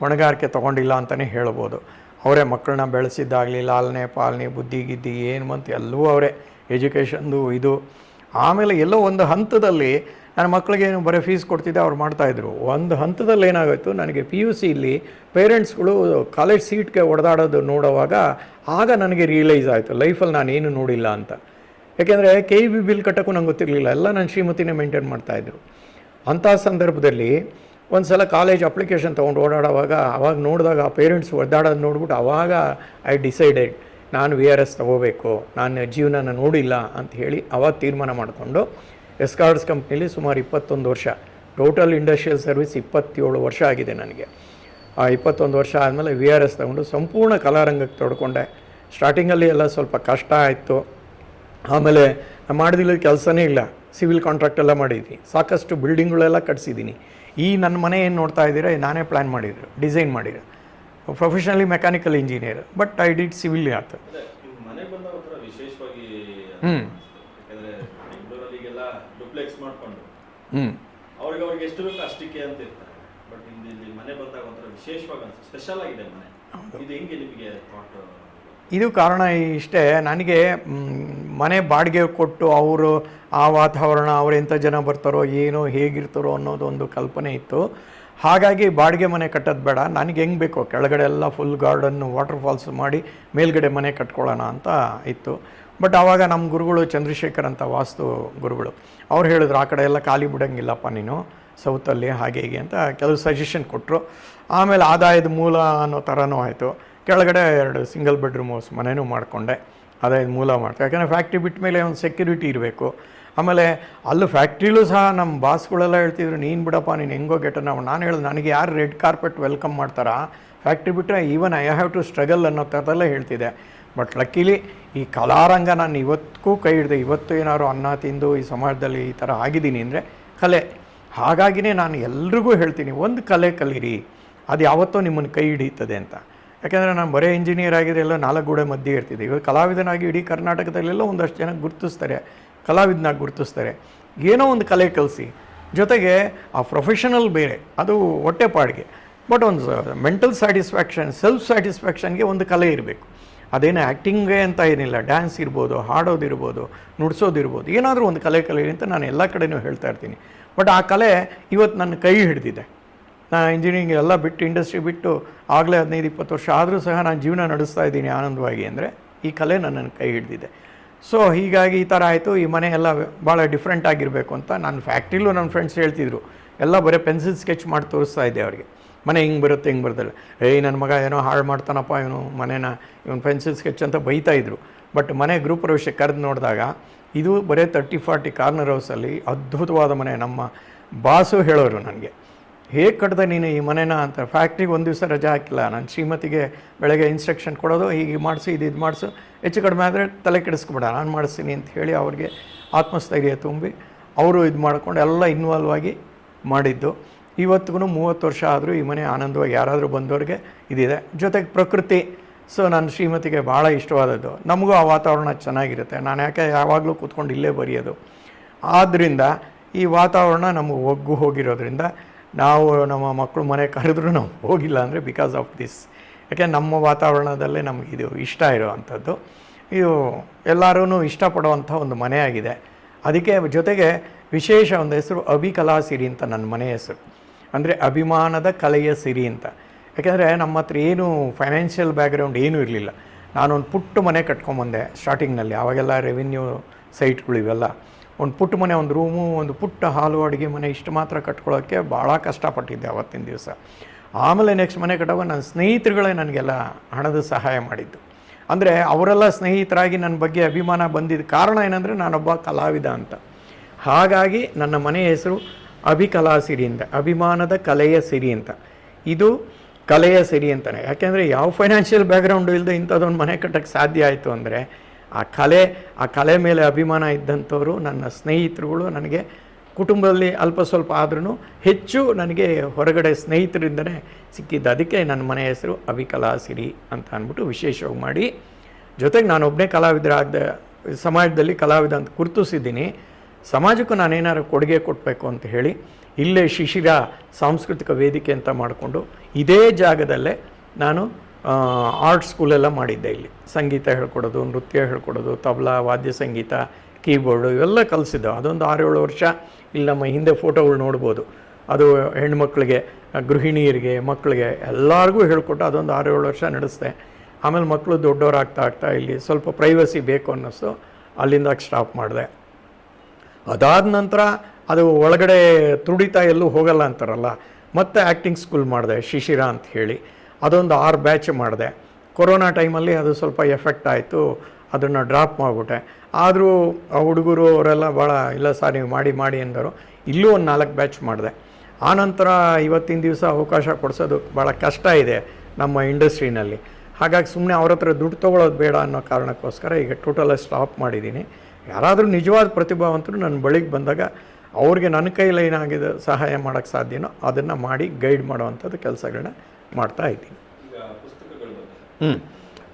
ಹೊಣೆಗಾರಿಕೆ ತೊಗೊಂಡಿಲ್ಲ ಅಂತಲೇ ಹೇಳ್ಬೋದು. ಅವರೇ ಮಕ್ಕಳನ್ನ ಬೆಳೆಸಿದ್ದಾಗಲಿ, ಲಾಲನೆ ಪಾಲನೆ, ಬುದ್ಧಿ ಗಿದ್ದಿ ಏನು ಬಂತು ಎಲ್ಲವೂ ಅವರೇ. ಎಜುಕೇಷನ್ದು ಇದು. ಆಮೇಲೆ ಎಲ್ಲೋ ಒಂದು ಹಂತದಲ್ಲಿ ನನ್ನ ಮಕ್ಕಳಿಗೇನು ಬರೀ ಫೀಸ್ ಕೊಡ್ತಿದ್ದೆ, ಅವ್ರು ಮಾಡ್ತಾಯಿದ್ರು. ಒಂದು ಹಂತದಲ್ಲಿ ಏನಾಗೋಯ್ತು, ನನಗೆ PUCಲಿ ಪೇರೆಂಟ್ಸ್ಗಳು ಕಾಲೇಜ್ ಸೀಟ್ಗೆ ಹೊಡೆದಾಡೋದು ನೋಡುವಾಗ ಆಗ ನನಗೆ ರಿಯಲೈಸ್ ಆಯಿತು, ಲೈಫಲ್ಲಿ ನಾನೇನು ನೋಡಿಲ್ಲ ಅಂತ. ಯಾಕೆಂದರೆ KEB ಬಿಲ್ ಕಟ್ಟೋಕ್ಕೂ ನಂಗೆ ಗೊತ್ತಿರಲಿಲ್ಲ, ಎಲ್ಲ ನನ್ನ ಶ್ರೀಮತಿನೇ ಮೇಂಟೈನ್ ಮಾಡ್ತಾಯಿದ್ರು. ಅಂಥ ಸಂದರ್ಭದಲ್ಲಿ ಒಂದು ಸಲ ಕಾಲೇಜ್ ಅಪ್ಲಿಕೇಶನ್ ತೊಗೊಂಡು ಓಡಾಡೋವಾಗ ಅವಾಗ ನೋಡಿದಾಗ ಆ ಪೇರೆಂಟ್ಸ್ ಒದ್ದಾಡೋದು ನೋಡ್ಬಿಟ್ಟು ಅವಾಗ ಐ ಡಿಸೈಡೆಡ್ ನಾನು VRS ತೊಗೋಬೇಕು, ನಾನು ಜೀವನನ ನೋಡಿಲ್ಲ ಅಂತ ಹೇಳಿ ಅವಾಗ ತೀರ್ಮಾನ ಮಾಡಿಕೊಂಡು ಎಸ್ಕಾರ್ಡ್ಸ್ ಕಂಪ್ನಿಲಿ ಸುಮಾರು 21 ವರ್ಷ, ಟೋಟಲ್ ಇಂಡಸ್ಟ್ರಿಯಲ್ ಸರ್ವಿಸ್ 27 ವರ್ಷ ಆಗಿದೆ ನನಗೆ. ಆ 21 ವರ್ಷ ಆದಮೇಲೆ VRS ತೊಗೊಂಡು ಸಂಪೂರ್ಣ ಕಲಾರಂಗಕ್ಕೆ ತೊಡ್ಕೊಂಡೆ. ಸ್ಟಾರ್ಟಿಂಗಲ್ಲಿ ಎಲ್ಲ ಸ್ವಲ್ಪ ಕಷ್ಟ ಆಯಿತು. ಆಮೇಲೆ ನಾನು ಮಾಡಿದಿಲ್ಲ ಕೆಲಸನೇ ಇಲ್ಲ, ಸಿವಿಲ್ ಕಾಂಟ್ರಾಕ್ಟ್ ಎಲ್ಲ ಮಾಡಿದ್ದೀನಿ, ಸಾಕಷ್ಟು ಬಿಲ್ಡಿಂಗ್ಗಳೆಲ್ಲ ಕಟ್ಸಿದ್ದೀನಿ. ಈ ನನ್ನ ಮನೆ ಏನು ನೋಡ್ತಾ ಇದ್ದೀರಾ, ನಾನೇ ಪ್ಲ್ಯಾನ್ ಮಾಡಿದ್ರು, ಡಿಸೈನ್ ಮಾಡಿದ್ರು. Professionally mechanical engineer, but I did civil ಆಯ್ತು. ಮನೆಗೆ ಬಂದ ಒಂಥರ ವಿಶೇಷವಾಗಿ ಯಾಕಂದ್ರೆ ಬೆಂಗಳೂರಲ್ಲಿಗೆಲ್ಲ ಡುಪ್ಲೆಕ್ಸ್ ಮಾಡ್ಕೊಂಡು ಅವ್ರಿಗೆ ಎಷ್ಟು ಬೇಕು ಅಷ್ಟಕ್ಕೆ ಅಂತ ಇರ್ತಾರೆ. ಬಟ್ ಇಲ್ಲಿ ಮನೆ ಬಂದಾಗ ಒಂಥರ ವಿಶೇಷವಾಗಿ ಅನ್ಸುತ್ತೆ, ಸ್ಪೆಷಲ್ ಆಗಿದೆ ಮನೆ. ಇದು ಹೆಂಗೆ ನಿಮಗೆ ಥಾಟ್? ಇದು ಕಾರಣ ಇಷ್ಟೇ, ನನಗೆ ಮನೆ ಬಾಡಿಗೆ ಕೊಟ್ಟು ಅವರು ಆ ವಾತಾವರಣ, ಅವ್ರು ಎಂಥ ಜನ ಬರ್ತಾರೋ ಏನೋ ಹೇಗಿರ್ತಾರೋ ಅನ್ನೋದೊಂದು ಕಲ್ಪನೆ ಇತ್ತು. ಹಾಗಾಗಿ ಬಾಡಿಗೆ ಮನೆ ಕಟ್ಟೋದು ಬೇಡ, ನನಗೆ ಹೆಂಗೆ ಬೇಕೋ ಕೆಳಗಡೆ ಎಲ್ಲ ಫುಲ್ ಗಾರ್ಡನ್ನು ವಾಟರ್ ಫಾಲ್ಸ್ ಮಾಡಿ ಮೇಲ್ಗಡೆ ಮನೆ ಕಟ್ಕೊಳ್ಳೋಣ ಅಂತ ಇತ್ತು. ಬಟ್ ಆವಾಗ ನಮ್ಮ ಗುರುಗಳು ಚಂದ್ರಶೇಖರ್ ಅಂತ ವಾಸ್ತು ಗುರುಗಳು ಅವ್ರು ಹೇಳಿದ್ರು, ಆ ಕಡೆ ಎಲ್ಲ ಖಾಲಿ ಬಿಡೋಂಗಿಲ್ಲಪ್ಪ ನೀನು ಸೌತಲ್ಲಿ ಹಾಗೆ ಹೀಗೆ ಅಂತ ಕೆಲವು ಸಜೆಷನ್ ಕೊಟ್ಟರು. ಆಮೇಲೆ ಆದಾಯದ ಮೂಲ ಅನ್ನೋ ಥರನೂ ಆಯಿತು. ಕೆಳಗಡೆ 2 ಸಿಂಗಲ್ ಬೆಡ್ರೂಮ್ ಹೌಸ್ ಮನೆಯೂ ಮಾಡಿಕೊಂಡೆ, ಆದಾಯದ ಮೂಲ ಮಾಡ್ತಾರೆ. ಯಾಕಂದರೆ ಫ್ಯಾಕ್ಟ್ರಿ ಬಿಟ್ಟ ಮೇಲೆ ಒಂದು ಸೆಕ್ಯೂರಿಟಿ ಇರಬೇಕು. ಆಮೇಲೆ ಅಲ್ಲೂ ಫ್ಯಾಕ್ಟ್ರಿಲೂ ಸಹ ನಮ್ಮ ಬಾಸ್ಗಳೆಲ್ಲ ಹೇಳ್ತಿದ್ರು, ನೀನು ಬಿಡಪ್ಪ ನೀನು ಹೆಂಗೋ ಗೆಟ. ನಾನು ಹೇಳಿದೆ, ನನಗೆ ಯಾರು ರೆಡ್ ಕಾರ್ಪೆಟ್ ವೆಲ್ಕಮ್ ಮಾಡ್ತಾರಾ ಫ್ಯಾಕ್ಟ್ರಿ ಬಿಟ್ಟರೆ even I have to struggle ಅನ್ನೋ ಥರದಲ್ಲೇ ಹೇಳ್ತಿದ್ದೆ. ಬಟ್ ಲಕ್ಕಿಲಿ ಈ ಕಲಾರಂಗ ನಾನು ಇವತ್ತಿಗೂ ಕೈ ಹಿಡಿದೆ. ಇವತ್ತು ಏನಾದ್ರು ಅನ್ನ ತಿಂದು ಈ ಸಮಾಜದಲ್ಲಿ ಈ ಥರ ಆಗಿದ್ದೀನಿ ಅಂದರೆ ಕಲೆ. ಹಾಗಾಗಿನೇ ನಾನು ಎಲ್ರಿಗೂ ಹೇಳ್ತೀನಿ, ಒಂದು ಕಲೆ ಕಲೀರಿ, ಅದು ಯಾವತ್ತೋ ನಿಮ್ಮನ್ನು ಕೈ ಹಿಡಿಯುತ್ತದೆ ಅಂತ. ಯಾಕೆಂದರೆ ನಾನು ಬರೀ ಇಂಜಿನಿಯರ್ ಆಗಿದ್ರೆ ಎಲ್ಲ 4 ಗೋಡೆ ಮಧ್ಯೆ ಇರ್ತಿದ್ದೆ. ಇವಾಗ ಕಲಾವಿದನಾಗಿ ಇಡೀ ಕರ್ನಾಟಕದಲ್ಲೆಲ್ಲ ಒಂದಷ್ಟು ಜನ ಗುರುತಿಸ್ತಾರೆ, ಕಲಾವಿದನಾಗಿ ಗುರುತಿಸ್ತಾರೆ. ಏನೋ ಒಂದು ಕಲೆ ಕಲಿಸಿ, ಜೊತೆಗೆ ಆ ಪ್ರೊಫೆಷನಲ್ ಬೇರೆ, ಅದು ಹೊಟ್ಟೆಪಾಡಿಗೆ. ಬಟ್ ಒಂದು ಮೆಂಟಲ್ ಸ್ಯಾಟಿಸ್ಫ್ಯಾಕ್ಷನ್, ಸೆಲ್ಫ್ ಸ್ಯಾಟಿಸ್ಫ್ಯಾಕ್ಷನ್ಗೆ ಒಂದು ಕಲೆ ಇರಬೇಕು. ಅದೇನು ಆ್ಯಕ್ಟಿಂಗೇ ಅಂತ ಏನಿಲ್ಲ, ಡ್ಯಾನ್ಸ್ ಇರ್ಬೋದು, ಹಾಡೋದಿರ್ಬೋದು, ನುಡ್ಸೋದಿರ್ಬೋದು, ಏನಾದರೂ ಒಂದು ಕಲೆ ಅಂತ ನಾನು ಎಲ್ಲ ಕಡೆಯೂ ಹೇಳ್ತಾ ಇರ್ತೀನಿ. ಬಟ್ ಆ ಕಲೆ ಇವತ್ತು ನನ್ನ ಕೈ ಹಿಡಿದಿದೆ. ನಾನು ಇಂಜಿನಿಯರಿಂಗ್ ಎಲ್ಲ ಬಿಟ್ಟು, ಇಂಡಸ್ಟ್ರಿ ಬಿಟ್ಟು ಆಗಲೇ 15-20 ವರ್ಷ ಆದರೂ ಸಹ ನಾನು ಜೀವನ ನಡೆಸ್ತಾ ಇದ್ದೀನಿ ಆನಂದವಾಗಿ. ಅಂದರೆ ಈ ಕಲೆ ನನ್ನನ್ನು ಕೈ ಹಿಡಿದಿದೆ. ಸೊ ಹೀಗಾಗಿ ಈ ಥರ ಆಯಿತು. ಈ ಮನೆ ಎಲ್ಲ ಭಾಳ ಡಿಫ್ರೆಂಟ್ ಆಗಿರಬೇಕು ಅಂತ ನಾನು ಫ್ಯಾಕ್ಟ್ರಿಲೂ ನನ್ನ ಫ್ರೆಂಡ್ಸ್ ಹೇಳ್ತಿದ್ರು, ಎಲ್ಲ ಬರೀ ಪೆನ್ಸಿಲ್ ಸ್ಕೆಚ್ ಮಾಡಿ ತೋರಿಸ್ತಾ ಇದ್ದೆ ಅವ್ರಿಗೆ, ಮನೆ ಹಿಂಗೆ ಬರುತ್ತೆ ಹಿಂಗೆ ಬರ್ತಲ್ಲ. ನನ್ನ ಮಗ ಏನೋ ಹಾಳು ಮಾಡ್ತಾನಪ್ಪ ಇವನು ಮನೇನ, ಇವನು ಪೆನ್ಸಿಲ್ ಸ್ಕೆಚ್ ಅಂತ ಬೈತಾಯಿದ್ರು. ಬಟ್ ಮನೆ ಗೃಹ ಪ್ರವೇಶಕ್ಕೆ ಕರೆದು ನೋಡಿದಾಗ ಇದು ಬರೀ 30-40 ಕಾರ್ನರ್ ಹೌಸಲ್ಲಿ ಅದ್ಭುತವಾದ ಮನೆ. ನಮ್ಮ ಬಾಸು ಹೇಳೋರು ನನಗೆ, ಹೇಗೆ ಕಟ್ಟಿದೆ ನೀನು ಈ ಮನೇನ ಅಂತ. ಫ್ಯಾಕ್ಟ್ರಿಗೆ ಒಂದು ದಿವಸ ರಜೆ ಹಾಕಿಲ್ಲ. ನಾನು ಶ್ರೀಮತಿಗೆ ಬೆಳಗ್ಗೆ ಇನ್ಸ್ಟ್ರಕ್ಷನ್ ಕೊಡೋದು, ಹೀಗೆ ಮಾಡಿಸು, ಇದು ಮಾಡಿಸು, ಹೆಚ್ಚು ಕಡಿಮೆ ಆದರೆ ತಲೆ ಕೆಡಿಸ್ಕೊಬೇಡ, ನಾನು ಮಾಡಿಸ್ತೀನಿ ಅಂತ ಹೇಳಿ ಅವ್ರಿಗೆ ಆತ್ಮಸ್ಥೈರ್ಯ ತುಂಬಿ ಅವರು ಇದು ಮಾಡ್ಕೊಂಡು ಎಲ್ಲ ಇನ್ವಾಲ್ವ್ ಆಗಿ ಮಾಡಿದ್ದು. ಇವತ್ತಿಗೂ 30 ವರ್ಷ ಆದರೂ ಈ ಮನೆ ಆನಂದವಾಗಿ ಯಾರಾದರೂ ಬಂದವ್ರಿಗೆ ಇದಿದೆ. ಜೊತೆಗೆ ಪ್ರಕೃತಿ, ಸೊ ನನ್ನ ಶ್ರೀಮತಿಗೆ ಭಾಳ ಇಷ್ಟವಾದದ್ದು. ನಮಗೂ ಆ ವಾತಾವರಣ ಚೆನ್ನಾಗಿರುತ್ತೆ. ನಾನು ಯಾಕೆ ಯಾವಾಗಲೂ ಕೂತ್ಕೊಂಡು ಇಲ್ಲೇ ಬರೆಯೋದು. ಆದ್ದರಿಂದ ಈ ವಾತಾವರಣ ನಮಗೆ ಒಗ್ಗು ಹೋಗಿರೋದ್ರಿಂದ ನಾವು ನಮ್ಮ ಮಕ್ಕಳು ಮನೆ ಕರೆದ್ರೂ ನಾವು ಹೋಗಿಲ್ಲ ಅಂದರೆ ಬಿಕಾಸ್ ಆಫ್ ದಿಸ್. ಯಾಕೆ ನಮ್ಮ ವಾತಾವರಣದಲ್ಲೇ ನಮಗೆ ಇದು ಇಷ್ಟ ಇರೋವಂಥದ್ದು. ಇದು ಎಲ್ಲರೂ ಇಷ್ಟಪಡುವಂಥ ಒಂದು ಮನೆಯಾಗಿದೆ. ಅದಕ್ಕೆ ಜೊತೆಗೆ ವಿಶೇಷ ಒಂದು ಹೆಸರು ಅಭಿಕಲಾ ಸಿರಿ ಅಂತ ನನ್ನ ಮನೆ ಹೆಸರು. ಅಂದರೆ ಅಭಿಮಾನದ ಕಲೆಯ ಸಿರಿ ಅಂತ. ಯಾಕೆಂದರೆ ನಮ್ಮ ಹತ್ರ ಏನು ಫೈನಾನ್ಷಿಯಲ್ ಬ್ಯಾಕ್ಗ್ರೌಂಡ್ ಏನೂ ಇರಲಿಲ್ಲ. ನಾನೊಂದು ಪುಟ್ಟ ಮನೆ ಕಟ್ಕೊಂಬಂದೆ ಸ್ಟಾರ್ಟಿಂಗ್ನಲ್ಲಿ. ಆವಾಗೆಲ್ಲ ರೆವಿನ್ಯೂ ಸೈಟ್ಗಳು ಇವೆಲ್ಲ. ಒಂದು ಪುಟ್ಟ ಮನೆ, ಒಂದು ರೂಮು, ಒಂದು ಪುಟ್ಟ ಹಾಲು ಅಡುಗೆ ಮನೆ, ಇಷ್ಟು ಮಾತ್ರ ಕಟ್ಕೊಳ್ಳೋಕ್ಕೆ ಭಾಳ ಕಷ್ಟಪಟ್ಟಿದ್ದೆ ಅವತ್ತಿನ ದಿವಸ. ಆಮೇಲೆ ನೆಕ್ಸ್ಟ್ ಮನೆ ಕಟ್ಟುವಾಗ ನನ್ನ ಸ್ನೇಹಿತರುಗಳೇ ನನಗೆಲ್ಲ ಹಣದ ಸಹಾಯ ಮಾಡಿದ್ದು. ಅಂದರೆ ಅವರೆಲ್ಲ ಸ್ನೇಹಿತರಾಗಿ ನನ್ನ ಬಗ್ಗೆ ಅಭಿಮಾನ ಬಂದಿದ್ದ ಕಾರಣ ಏನಂದರೆ ನಾನೊಬ್ಬ ಕಲಾವಿದ ಅಂತ. ಹಾಗಾಗಿ ನನ್ನ ಮನೆಯ ಹೆಸರು ಅಭಿಕಲಾ ಸಿರಿ ಅಂತ, ಅಭಿಮಾನದ ಕಲೆಯ ಸಿರಿ ಅಂತ. ಇದು ಕಲೆಯ ಸಿರಿ ಅಂತಲೇ. ಯಾಕೆಂದರೆ ಯಾವ ಫೈನಾನ್ಷಿಯಲ್ ಬ್ಯಾಕ್ಗ್ರೌಂಡು ಇಲ್ಲದೆ ಇಂಥದ್ದೊಂದು ಮನೆ ಕಟ್ಟೋಕ್ಕೆ ಸಾಧ್ಯ ಆಯಿತು ಅಂದರೆ ಆ ಕಲೆ ಮೇಲೆ ಅಭಿಮಾನ ಇದ್ದಂಥವರು ನನ್ನ ಸ್ನೇಹಿತರುಗಳು. ನನಗೆ ಕುಟುಂಬದಲ್ಲಿ ಅಲ್ಪ ಸ್ವಲ್ಪ ಆದ್ರೂ ಹೆಚ್ಚು ನನಗೆ ಹೊರಗಡೆ ಸ್ನೇಹಿತರಿಂದನೇ ಸಿಕ್ಕಿದ್ದು. ಅದಕ್ಕೆ ನನ್ನ ಮನೆ ಹೆಸರು ಅಭಿಕಲಾ ಸಿರಿ ಅಂತ ಅಂದ್ಬಿಟ್ಟು ವಿಶೇಷವಾಗಿ ಮಾಡಿ. ಜೊತೆಗೆ ನಾನೊಬ್ಬನೇ ಕಲಾವಿದರಾದ ಸಮಾಜದಲ್ಲಿ ಕಲಾವಿದ ಅಂತ ಗುರುತಿಸಿದ್ದೀನಿ. ಸಮಾಜಕ್ಕೂ ನಾನೇನಾದ್ರು ಕೊಡುಗೆ ಕೊಡಬೇಕು ಅಂತ ಹೇಳಿ ಇಲ್ಲೇ ಶಿಶಿರ ಸಾಂಸ್ಕೃತಿಕ ವೇದಿಕೆ ಅಂತ ಮಾಡಿಕೊಂಡು ಇದೇ ಜಾಗದಲ್ಲೇ ನಾನು ಆರ್ಟ್ ಸ್ಕೂಲೆಲ್ಲ ಮಾಡಿದ್ದೆ. ಇಲ್ಲಿ ಸಂಗೀತ ಹೇಳ್ಕೊಡೋದು, ನೃತ್ಯ ಹೇಳ್ಕೊಡೋದು, ತಬಲಾ, ವಾದ್ಯ ಸಂಗೀತ, ಕೀಬೋರ್ಡು ಇವೆಲ್ಲ ಕಲಿಸಿದ್ದು. ಅದೊಂದು 6-7 ವರ್ಷ ಇಲ್ಲಿ ನಮ್ಮ ಹಿಂದೆ ಫೋಟೋಗಳು ನೋಡ್ಬೋದು. ಅದು ಹೆಣ್ಮಕ್ಳಿಗೆ, ಗೃಹಿಣಿಯರಿಗೆ, ಮಕ್ಕಳಿಗೆ ಎಲ್ಲರಿಗೂ ಹೇಳ್ಕೊಟ್ಟು ಅದೊಂದು 6-7 ವರ್ಷ ನಡೆಸಿದೆ. ಆಮೇಲೆ ಮಕ್ಕಳು ದೊಡ್ಡವರಾಗ್ತಾ ಇಲ್ಲಿ ಸ್ವಲ್ಪ ಪ್ರೈವಸಿ ಬೇಕು ಅನ್ನಿಸ್ತು, ಅಲ್ಲಿಂದ ಸ್ಟಾಪ್ ಮಾಡಿದೆ. ಅದಾದ ನಂತರ ಅದು ಒಳಗಡೆ ತುಡಿತಾ ಎಲ್ಲೂ ಹೋಗಲ್ಲ ಅಂತಾರಲ್ಲ, ಮತ್ತೆ ಆ್ಯಕ್ಟಿಂಗ್ ಸ್ಕೂಲ್ ಮಾಡಿದೆ ಶಿಶಿರ ಅಂತ ಹೇಳಿ. ಅದೊಂದು 6 ಬ್ಯಾಚ್ ಮಾಡಿದೆ. ಕೊರೋನಾ ಟೈಮಲ್ಲಿ ಅದು ಸ್ವಲ್ಪ ಎಫೆಕ್ಟ್ ಆಯಿತು, ಅದನ್ನು ಡ್ರಾಪ್ ಮಾಡಿಬಿಟ್ಟೆ. ಆದರೂ ಹುಡುಗರು ಅವರೆಲ್ಲ ಭಾಳ ಇಲ್ಲ ಸರ್ ನೀವು ಮಾಡಿ ಎಂದರು. ಇಲ್ಲೂ ಒಂದು 4 ಬ್ಯಾಚ್ ಮಾಡಿದೆ. ಆನಂತರ ಇವತ್ತಿನ ದಿವಸ ಅವಕಾಶ ಕೊಡಿಸೋದು ಭಾಳ ಕಷ್ಟ ಇದೆ ನಮ್ಮ ಇಂಡಸ್ಟ್ರಿನಲ್ಲಿ. ಹಾಗಾಗಿ ಸುಮ್ಮನೆ ಅವ್ರ ಹತ್ರ ದುಡ್ಡು ತೊಗೊಳೋದು ಬೇಡ ಅನ್ನೋ ಕಾರಣಕ್ಕೋಸ್ಕರ ಈಗ ಟೋಟಲಾಗಿ ಸ್ಟಾಪ್ ಮಾಡಿದ್ದೀನಿ. ಯಾರಾದರೂ ನಿಜವಾದ ಪ್ರತಿಭಾವಂತರು ನನ್ನ ಬಳಿಗೆ ಬಂದಾಗ ಅವ್ರಿಗೆ ನನ್ನ ಕೈಯಲ್ಲಿ ಏನಾಗಿದೆ ಸಹಾಯ ಮಾಡೋಕ್ಕೆ ಸಾಧ್ಯನೋ ಅದನ್ನು ಮಾಡಿ ಗೈಡ್ ಮಾಡೋವಂಥದ್ದು ಕೆಲಸಗಳನ್ನ ಮಾಡ್ತಾ ಇದ್ದೀನಿ.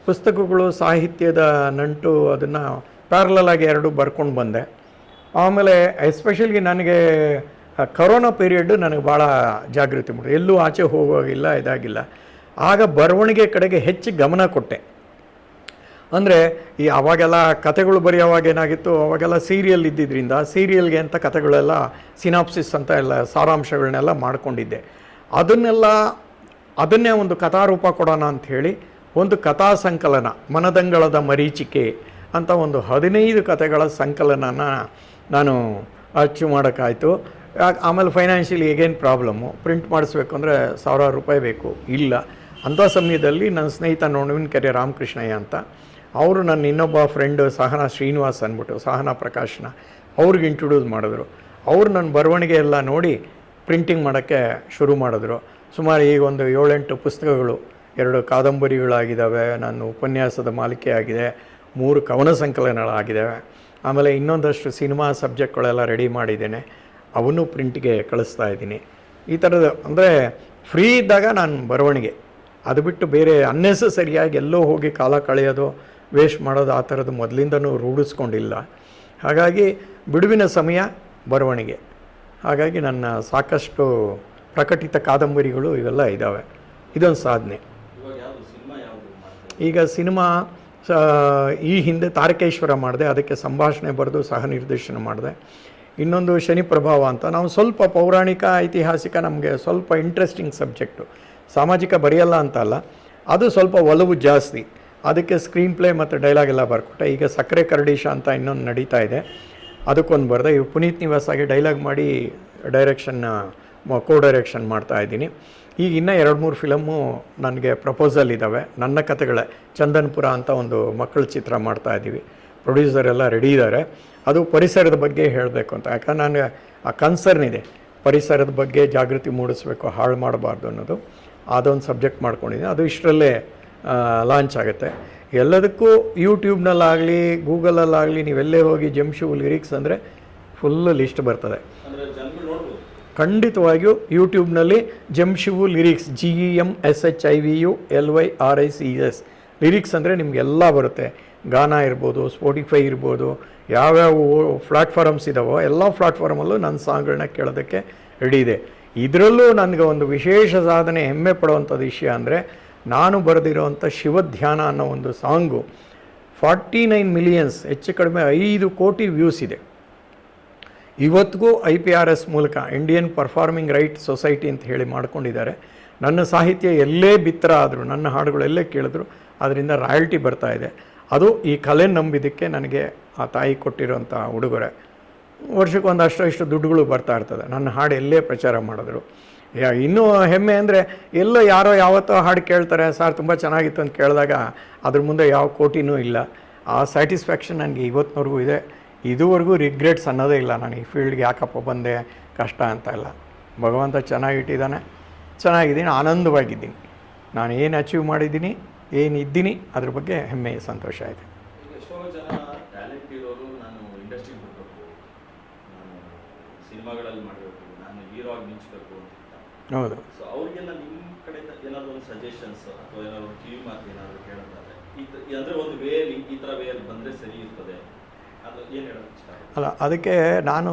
ಪುಸ್ತಕಗಳು, ಸಾಹಿತ್ಯದ ನಂಟು ಅದನ್ನು ಪ್ಯಾರಲಲ್ ಆಗಿ ಎರಡು ಬರ್ಕೊಂಡು ಬಂದೆ. ಆಮೇಲೆ ಎಸ್ಪೆಷಲಿ ನನಗೆ ಕರೋನಾ ಪೀರಿಯಡ್ಡು ನನಗೆ ಭಾಳ ಜಾಗೃತಿ ಮಾಡಿದೆ. ಎಲ್ಲೂ ಆಚೆ ಹೋಗೋಗಿಲ್ಲ, ಇದಾಗಿಲ್ಲ. ಆಗ ಬರವಣಿಗೆ ಕಡೆಗೆ ಹೆಚ್ಚು ಗಮನ ಕೊಟ್ಟೆ. ಅಂದರೆ ಈ ಅವಾಗೆಲ್ಲ ಕತೆಗಳು ಬರೆಯೋವಾಗ ಏನಾಗಿತ್ತು, ಅವಾಗೆಲ್ಲ ಸೀರಿಯಲ್ ಇದ್ದಿದ್ದರಿಂದ ಸೀರಿಯಲ್ಗೆ ಅಂತ ಕತೆಗಳೆಲ್ಲ ಸಿನಾಪ್ಸಿಸ್ ಅಂತ ಎಲ್ಲ ಸಾರಾಂಶಗಳನ್ನೆಲ್ಲ ಮಾಡ್ಕೊಂಡಿದ್ದೆ. ಅದನ್ನೇ ಒಂದು ಕಥಾರೂಪ ಕೊಡೋಣ ಅಂಥೇಳಿ ಒಂದು ಕಥಾ ಸಂಕಲನ, ಮನದಂಗಳದ ಮರೀಚಿಕೆ ಅಂತ ಒಂದು 15 ಕತೆಗಳ ಸಂಕಲನನ ನಾನು ಅಚ್ಚು ಮಾಡೋಕ್ಕಾಯಿತು. ಆಮೇಲೆ ಫೈನಾನ್ಷಿಯಲಿ ಹೇಗೇನು ಪ್ರಾಬ್ಲಮ್ಮು, ಪ್ರಿಂಟ್ ಮಾಡಿಸ್ಬೇಕು ಅಂದರೆ ₹1,000 ಬೇಕು, ಇಲ್ಲ. ಅಂಥ ಸಮಯದಲ್ಲಿ ನನ್ನ ಸ್ನೇಹಿತ ನವೀನ್ ಕೆರೆ ರಾಮಕೃಷ್ಣಯ್ಯ ಅಂತ, ಅವರು ನನ್ನ ಇನ್ನೊಬ್ಬ ಫ್ರೆಂಡು ಸಹನಾ ಶ್ರೀನಿವಾಸ್ ಅಂದ್ಬಿಟ್ಟು, ಸಹನಾ ಪ್ರಕಾಶ್ನ, ಅವ್ರಿಗೆ ಇಂಟ್ರೊಡ್ಯೂಸ್ ಮಾಡಿದ್ರು. ಅವರು ನನ್ನ ಬರವಣಿಗೆ ಎಲ್ಲ ನೋಡಿ ಪ್ರಿಂಟಿಂಗ್ ಮಾಡೋಕ್ಕೆ ಶುರು ಮಾಡಿದ್ರು. ಸುಮಾರು ಈಗ ಒಂದು 7-8 ಪುಸ್ತಕಗಳು, 2 ಕಾದಂಬರಿಗಳಾಗಿದ್ದಾವೆ, ನನ್ನ ಉಪನ್ಯಾಸದ ಮಾಲಿಕೆ ಆಗಿದೆ, 3 ಕವನ ಸಂಕಲನಗಳಾಗಿದ್ದಾವೆ. ಆಮೇಲೆ ಇನ್ನೊಂದಷ್ಟು ಸಿನಿಮಾ ಸಬ್ಜೆಕ್ಟ್ಗಳೆಲ್ಲ ರೆಡಿ ಮಾಡಿದ್ದೇನೆ, ಅವನ್ನೂ ಪ್ರಿಂಟ್ಗೆ ಕಳಿಸ್ತಾ ಇದ್ದೀನಿ. ಈ ಥರದ ಅಂದರೆ ಫ್ರೀ ಇದ್ದಾಗ ನಾನು ಬರವಣಿಗೆ, ಅದು ಬಿಟ್ಟು ಬೇರೆ ಅನ್ನೆಸಸರಿಯಾಗಿ ಎಲ್ಲೋ ಹೋಗಿ ಕಾಲ ಕಳೆಯೋದು, ವೇಸ್ಟ್ ಮಾಡೋದು ಆ ಥರದ್ದು ಮೊದಲಿಂದನೂ ರೂಢಿಸ್ಕೊಂಡಿಲ್ಲ. ಹಾಗಾಗಿ ಬಿಡುವಿನ ಸಮಯ ಬರವಣಿಗೆ. ಹಾಗಾಗಿ ನನ್ನ ಸಾಕಷ್ಟು ಪ್ರಕಟಿತ ಕಾದಂಬರಿಗಳು ಇವೆಲ್ಲ ಇದ್ದಾವೆ. ಇದೊಂದು ಸಾಧನೆ. ಈಗ ಸಿನಿಮಾ ಈ ಹಿಂದೆ ತಾರಕೇಶ್ವರ ಮಾಡಿದೆ, ಅದಕ್ಕೆ ಸಂಭಾಷಣೆ ಬರೆದು ಸಹ ನಿರ್ದೇಶನ ಮಾಡಿದೆ. ಇನ್ನೊಂದು ಶನಿ ಪ್ರಭಾವ ಅಂತ, ನಾವು ಸ್ವಲ್ಪ ಪೌರಾಣಿಕ ಐತಿಹಾಸಿಕ, ನಮಗೆ ಸ್ವಲ್ಪ ಇಂಟ್ರೆಸ್ಟಿಂಗ್ ಸಬ್ಜೆಕ್ಟು, ಸಾಮಾಜಿಕ ಬರೆಯಲ್ಲ ಅಂತ ಅಲ್ಲ, ಅದು ಸ್ವಲ್ಪ ಒಲವು ಜಾಸ್ತಿ. ಅದಕ್ಕೆ ಸ್ಕ್ರೀನ್ ಪ್ಲೇ ಮತ್ತು ಡೈಲಾಗ್ ಎಲ್ಲ ಬರ್ಕೊಟ್ಟೆ. ಈಗ ಸಕ್ಕರೆ ಕರಡೀಶ ಅಂತ ಇನ್ನೊಂದು ನಡೀತಾ ಇದೆ, ಅದಕ್ಕೊಂದು ಬರೆದೆ. ಇವು ಪುನೀತ್ ನಿವಾಸಾಗಿ ಡೈಲಾಗ್ ಮಾಡಿ ಕೋ ಡೈರೆಕ್ಷನ್ ಮಾಡ್ತಾಯಿದ್ದೀನಿ. ಈಗ ಇನ್ನೂ 2-3 ಫಿಲಮ್ಮು ನನಗೆ ಪ್ರಪೋಸಲ್ ಇದ್ದಾವೆ, ನನ್ನ ಕತೆಗಳೇ. ಚಂದನ್ಪುರ ಅಂತ ಒಂದು ಮಕ್ಕಳ ಚಿತ್ರ ಮಾಡ್ತಾಯಿದ್ದೀವಿ, ಪ್ರೊಡ್ಯೂಸರ್ ಎಲ್ಲ ರೆಡಿ ಇದ್ದಾರೆ. ಅದು ಪರಿಸರದ ಬಗ್ಗೆ ಹೇಳಬೇಕು ಅಂತ, ಯಾಕಂದ್ರೆ ನನಗೆ ಆ ಕನ್ಸರ್ನ್ ಇದೆ, ಪರಿಸರದ ಬಗ್ಗೆ ಜಾಗೃತಿ ಮೂಡಿಸ್ಬೇಕು, ಹಾಳು ಮಾಡಬಾರ್ದು ಅನ್ನೋದು. ಅದೊಂದು ಸಬ್ಜೆಕ್ಟ್ ಮಾಡ್ಕೊಂಡಿದ್ದೀನಿ, ಅದು ಇಷ್ಟರಲ್ಲೇ ಲಾಂಚ್ ಆಗುತ್ತೆ. ಎಲ್ಲದಕ್ಕೂ ಯೂಟ್ಯೂಬ್ನಲ್ಲಾಗಲಿ ಗೂಗಲಲ್ಲಾಗಲಿ ನೀವೆಲ್ಲೇ ಹೋಗಿ ಜಮ್ಶಿವು ಲಿರಿಕ್ಸ್ ಅಂದರೆ ಫುಲ್ಲು ಲಿಸ್ಟ್ ಬರ್ತದೆ. ಖಂಡಿತವಾಗಿಯೂ ಯೂಟ್ಯೂಬ್ನಲ್ಲಿ ಜಮ್ಶಿವು ಲಿರಿಕ್ಸ್, GEMSHIVULYRICS ಲಿರಿಕ್ಸ್ ಅಂದರೆ ನಿಮಗೆಲ್ಲ ಬರುತ್ತೆ. ಗಾನಾ ಇರ್ಬೋದು, ಸ್ಪೋಟಿಫೈ ಇರ್ಬೋದು, ಯಾವ್ಯಾವ ಪ್ಲ್ಯಾಟ್ಫಾರ್ಮ್ಸ್ ಇದ್ದಾವೋ ಎಲ್ಲ ಪ್ಲ್ಯಾಟ್ಫಾರ್ಮಲ್ಲೂ ನನ್ನ ಸಾಂಗ್ಗಳನ್ನ ಕೇಳೋದಕ್ಕೆ ರೆಡಿ ಇದೆ. ಇದರಲ್ಲೂ ನನಗೆ ಒಂದು ವಿಶೇಷ ಸಾಧನೆ, ಹೆಮ್ಮೆ ಪಡುವಂಥದ್ದು ವಿಷಯ ಅಂದರೆ, ನಾನು ಬರೆದಿರೋವಂಥ ಶಿವಧ್ಯಾನ ಅನ್ನೋ ಒಂದು ಸಾಂಗು 49 ಮಿಲಿಯನ್ಸ್, ಹೆಚ್ಚು ಕಡಿಮೆ 5 ಕೋಟಿ ವ್ಯೂಸ್ ಇದೆ. ಇವತ್ತಿಗೂ IPRS ಮೂಲಕ, ಇಂಡಿಯನ್ ಪರ್ಫಾರ್ಮಿಂಗ್ ರೈಟ್ ಸೊಸೈಟಿ ಅಂತ ಹೇಳಿ ಮಾಡ್ಕೊಂಡಿದ್ದಾರೆ. ನನ್ನ ಸಾಹಿತ್ಯ ಎಲ್ಲೇ ಬಿತ್ತರ ಆದರೂ, ನನ್ನ ಹಾಡುಗಳು ಎಲ್ಲೇ ಕೇಳಿದ್ರು ಅದರಿಂದ ರಾಯಲ್ಟಿ ಬರ್ತಾ ಇದೆ. ಅದು ಈ ಕಲೆ ನಂಬಿದ್ದಕ್ಕೆ ನನಗೆ ಆ ತಾಯಿ ಕೊಟ್ಟಿರೋಂಥ ಉಡುಗೊರೆ. ವರ್ಷಕ್ಕೆ ಒಂದಷ್ಟು ಇಷ್ಟು ದುಡ್ಡುಗಳು ಬರ್ತಾ ಇರ್ತದೆ ನನ್ನ ಹಾಡು ಎಲ್ಲೇ ಪ್ರಚಾರ ಮಾಡಿದ್ರು. ಇನ್ನೂ ಹೆಮ್ಮೆ ಅಂದರೆ, ಎಲ್ಲೋ ಯಾರೋ ಯಾವತ್ತೋ ಹಾಡು ಕೇಳ್ತಾರೆ, ಸರ್ ತುಂಬ ಚೆನ್ನಾಗಿತ್ತು ಅಂತ ಕೇಳಿದಾಗ ಅದ್ರ ಮುಂದೆ ಯಾವ ಕೋಟಿನೂ ಇಲ್ಲ. ಆ ಸ್ಯಾಟಿಸ್ಫ್ಯಾಕ್ಷನ್ ನನಗೆ ಇವತ್ತಿನವರೆಗೂ ಇದೆ. ಇದುವರೆಗೂ ರಿಗ್ರೆಟ್ಸ್ ಅನ್ನೋದೇ ಇಲ್ಲ, ನಾನು ಈ ಫೀಲ್ಡ್ಗೆ ಯಾಕಪ್ಪ ಬಂದೆ, ಕಷ್ಟ ಅಂತ ಇಲ್ಲ. ಭಗವಂತ ಚೆನ್ನಾಗಿಟ್ಟಿದ್ದಾನೆ, ಚೆನ್ನಾಗಿದ್ದೀನಿ, ಆನಂದವಾಗಿದ್ದೀನಿ. ನಾನು ಏನು ಅಚೀವ್ ಮಾಡಿದ್ದೀನಿ, ಏನಿದ್ದೀನಿ, ಅದ್ರ ಬಗ್ಗೆ ಹೆಮ್ಮೆ, ಸಂತೋಷ ಇದೆ. ಎಷ್ಟೋ ಜನ ಟ್ಯಾಲೆಂಟ್ ಇರೋರು, ನಾನು ಇಂಡಸ್ಟ್ರಿಗೆ ಬರಬೇಕು, ನಾನು ಸಿನಿಮಾಗಳಲ್ಲಿ ಮಾಡಬೇಕು, ನಾನು ಹೀರೋ ಆಗಿ ಮಿಂಚಬೇಕು ಅಂತ. ಹೌದು. ಸೊ ಅವ್ರಿಗೆಲ್ಲ ನಿಮ್ಮ ಕಡೆಯಿಂದ ಏನಾದರೂ ಒಂದು ಸಜೆಷನ್ಸ್ ಅಥವಾ ಏನಾದರೂ ಕಿವಿ ಮಾತು ಏನಾದರೂ ಹೇಳೋದಾದ್ರೆ, ಅಂದರೆ ಒಂದು ವೇ, ಈ ಥರ ವೇಯಲ್ಲಿ ಬಂದರೆ ಸರಿ ಇರ್ತದೆ, ಅದು ಏನು ಹೇಳೋದು ಇಷ್ಟ? ಅಲ್ಲ, ಅದಕ್ಕೆ ನಾನು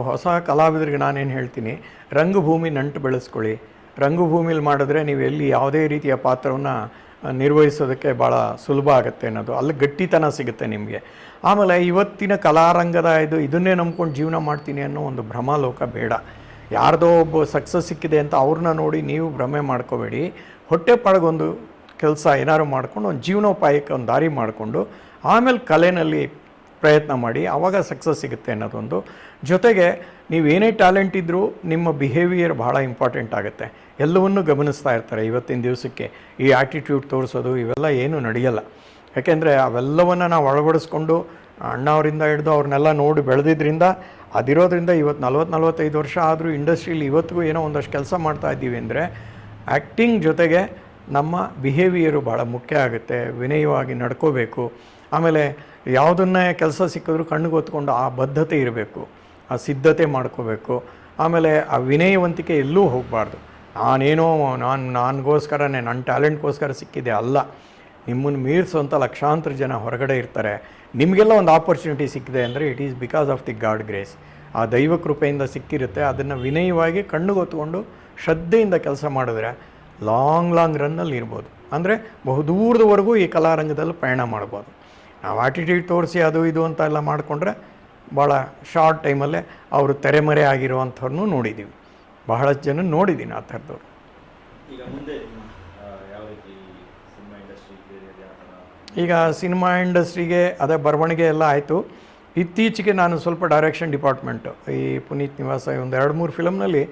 ಹೊಸ ಕಲಾವಿದರಿಗೆ ನಾನೇನು ಹೇಳ್ತೀನಿ, ರಂಗಭೂಮಿ ನಂಟು ಬೆಳೆಸ್ಕೊಳ್ಳಿ. ರಂಗಭೂಮಿಲಿ ಮಾಡಿದ್ರೆ ನೀವು ಎಲ್ಲಿ ಯಾವುದೇ ರೀತಿಯ ಪಾತ್ರವನ್ನು ನಿರ್ವಹಿಸೋದಕ್ಕೆ ಭಾಳ ಸುಲಭ ಆಗುತ್ತೆ ಅನ್ನೋದು, ಅಲ್ಲಿ ಗಟ್ಟಿತನ ಸಿಗುತ್ತೆ ನಿಮಗೆ. ಆಮೇಲೆ ಇವತ್ತಿನ ಕಲಾರಂಗದ ಇದನ್ನೇ ನಂಬ್ಕೊಂಡು ಜೀವನ ಮಾಡ್ತೀನಿ ಅನ್ನೋ ಒಂದು ಭ್ರಮಾಲೋಕ ಬೇಡ. ಯಾರ್ದೋ ಒಬ್ಬ ಸಕ್ಸಸ್ ಸಿಕ್ಕಿದೆ ಅಂತ ಅವ್ರನ್ನ ನೋಡಿ ನೀವು ಭ್ರಮೆ ಮಾಡ್ಕೋಬೇಡಿ. ಹೊಟ್ಟೆ ಪಾಡ್ಗೊಂದು ಕೆಲಸ ಏನಾದ್ರು ಮಾಡ್ಕೊಂಡು ಒಂದು ಜೀವನೋಪಾಯಕ್ಕೆ ಒಂದು ದಾರಿ ಮಾಡಿಕೊಂಡು ಆಮೇಲೆ ಕಲೆಯಲ್ಲಿ ಪ್ರಯತ್ನ ಮಾಡಿ, ಆವಾಗ ಸಕ್ಸಸ್ ಸಿಗುತ್ತೆ ಅನ್ನೋದೊಂದು. ಜೊತೆಗೆ ನೀವೇನೇ ಟ್ಯಾಲೆಂಟ್ ಇದ್ದರೂ ನಿಮ್ಮ ಬಿಹೇವಿಯರ್ ಭಾಳ ಇಂಪಾರ್ಟೆಂಟ್ ಆಗುತ್ತೆ. ಎಲ್ಲವನ್ನೂ ಗಮನಿಸ್ತಾ ಇರ್ತಾರೆ ಇವತ್ತಿನ ದಿವಸಕ್ಕೆ. ಈ ಆ್ಯಟಿಟ್ಯೂಡ್ ತೋರಿಸೋದು ಇವೆಲ್ಲ ಏನೂ ನಡೆಯಲ್ಲ. ಯಾಕೆಂದರೆ ಅವೆಲ್ಲವನ್ನು ನಾವು ಅಳವಡಿಸ್ಕೊಂಡು ಅಣ್ಣವರಿಂದ ಹಿಡಿದು ಅವ್ರನ್ನೆಲ್ಲ ನೋಡಿ ಬೆಳೆದಿದ್ದರಿಂದ, ಅದಿರೋದ್ರಿಂದ ಇವತ್ತು 40-45 ವರ್ಷ ಆದರೂ ಇಂಡಸ್ಟ್ರೀಲಿ ಇವತ್ತಿಗೂ ಏನೋ ಒಂದಷ್ಟು ಕೆಲಸ ಮಾಡ್ತಾ ಇದ್ದೀವಿ ಅಂದರೆ, ಆ್ಯಕ್ಟಿಂಗ್ ಜೊತೆಗೆ ನಮ್ಮ ಬಿಹೇವಿಯರು ಭಾಳ ಮುಖ್ಯ ಆಗುತ್ತೆ. ವಿನಯವಾಗಿ ನಡ್ಕೋಬೇಕು. ಆಮೇಲೆ ಯಾವುದನ್ನೇ ಕೆಲಸ ಸಿಕ್ಕಿದ್ರೂ ಕಣ್ಣಿಗೆ ಹೊತ್ಕೊಂಡು ಆ ಬದ್ಧತೆ ಇರಬೇಕು, ಆ ಸಿದ್ಧತೆ ಮಾಡ್ಕೋಬೇಕು. ಆಮೇಲೆ ಆ ವಿನಯವಂತಿಕೆ ಎಲ್ಲೂ ಹೋಗಬಾರ್ದು. ನಾನೇನೋ ನನಗೋಸ್ಕರನೇ, ನನ್ನ ಟ್ಯಾಲೆಂಟ್ಗೋಸ್ಕರ ಸಿಕ್ಕಿದೆ ಅಲ್ಲ. ನಿಮ್ಮನ್ನು ಮೀರಿಸುವಂಥ ಲಕ್ಷಾಂತರ ಜನ ಹೊರಗಡೆ ಇರ್ತಾರೆ. ನಿಮಗೆಲ್ಲ ಒಂದು ಆಪರ್ಚುನಿಟಿ ಸಿಕ್ಕಿದೆ ಅಂದರೆ it is because of the god grace. ಆ ದೈವ ಕೃಪೆಯಿಂದ ಸಿಕ್ಕಿರುತ್ತೆ. ಅದನ್ನು ವಿನಯವಾಗಿ ಕಣ್ಣುಗೊತ್ಕೊಂಡು ಶ್ರದ್ಧೆಯಿಂದ ಕೆಲಸ ಮಾಡಿದ್ರೆ ಲಾಂಗ್ ರನ್ನಲ್ಲಿ ಇರ್ಬೋದು. ಅಂದರೆ ಬಹುದೂರದವರೆಗೂ ಈ ಕಲಾರಂಗದಲ್ಲಿ ಪಯಣ ಮಾಡ್ಬೋದು. ನಾವು ಆಟಿಟ್ಯೂಡ್ ತೋರಿಸಿ ಅದು ಇದು ಅಂತ ಎಲ್ಲ ಮಾಡಿಕೊಂಡ್ರೆ ಭಾಳ ಶಾರ್ಟ್ ಟೈಮಲ್ಲೇ ಅವರು ತೆರೆಮರೆ ಆಗಿರುವಂಥವ್ರನ್ನೂ ನೋಡಿದ್ದೀವಿ. ಬಹಳಷ್ಟು ಜನ ನೋಡಿದ್ದೀನಿ ಆ ಥರದವ್ರು. ಈಗ ಮುಂದೆ ಯಾವ ರೀತಿ ಸಿನಿಮಾ ಇಂಡಸ್ಟ್ರಿ ಈಗ ಸಿನಿಮಾ ಇಂಡಸ್ಟ್ರಿಗೆ ಅದೇ ಬರವಣಿಗೆ ಎಲ್ಲ ಆಯಿತು. ಇತ್ತೀಚೆಗೆ ನಾನು ಸ್ವಲ್ಪ ಡೈರೆಕ್ಷನ್ ಡಿಪಾರ್ಟ್ಮೆಂಟು ಈ ಪುನೀತ್ ನಿವಾಸ ಒಂದು 2-3 ಫಿಲಮ್ನಲ್ಲಿ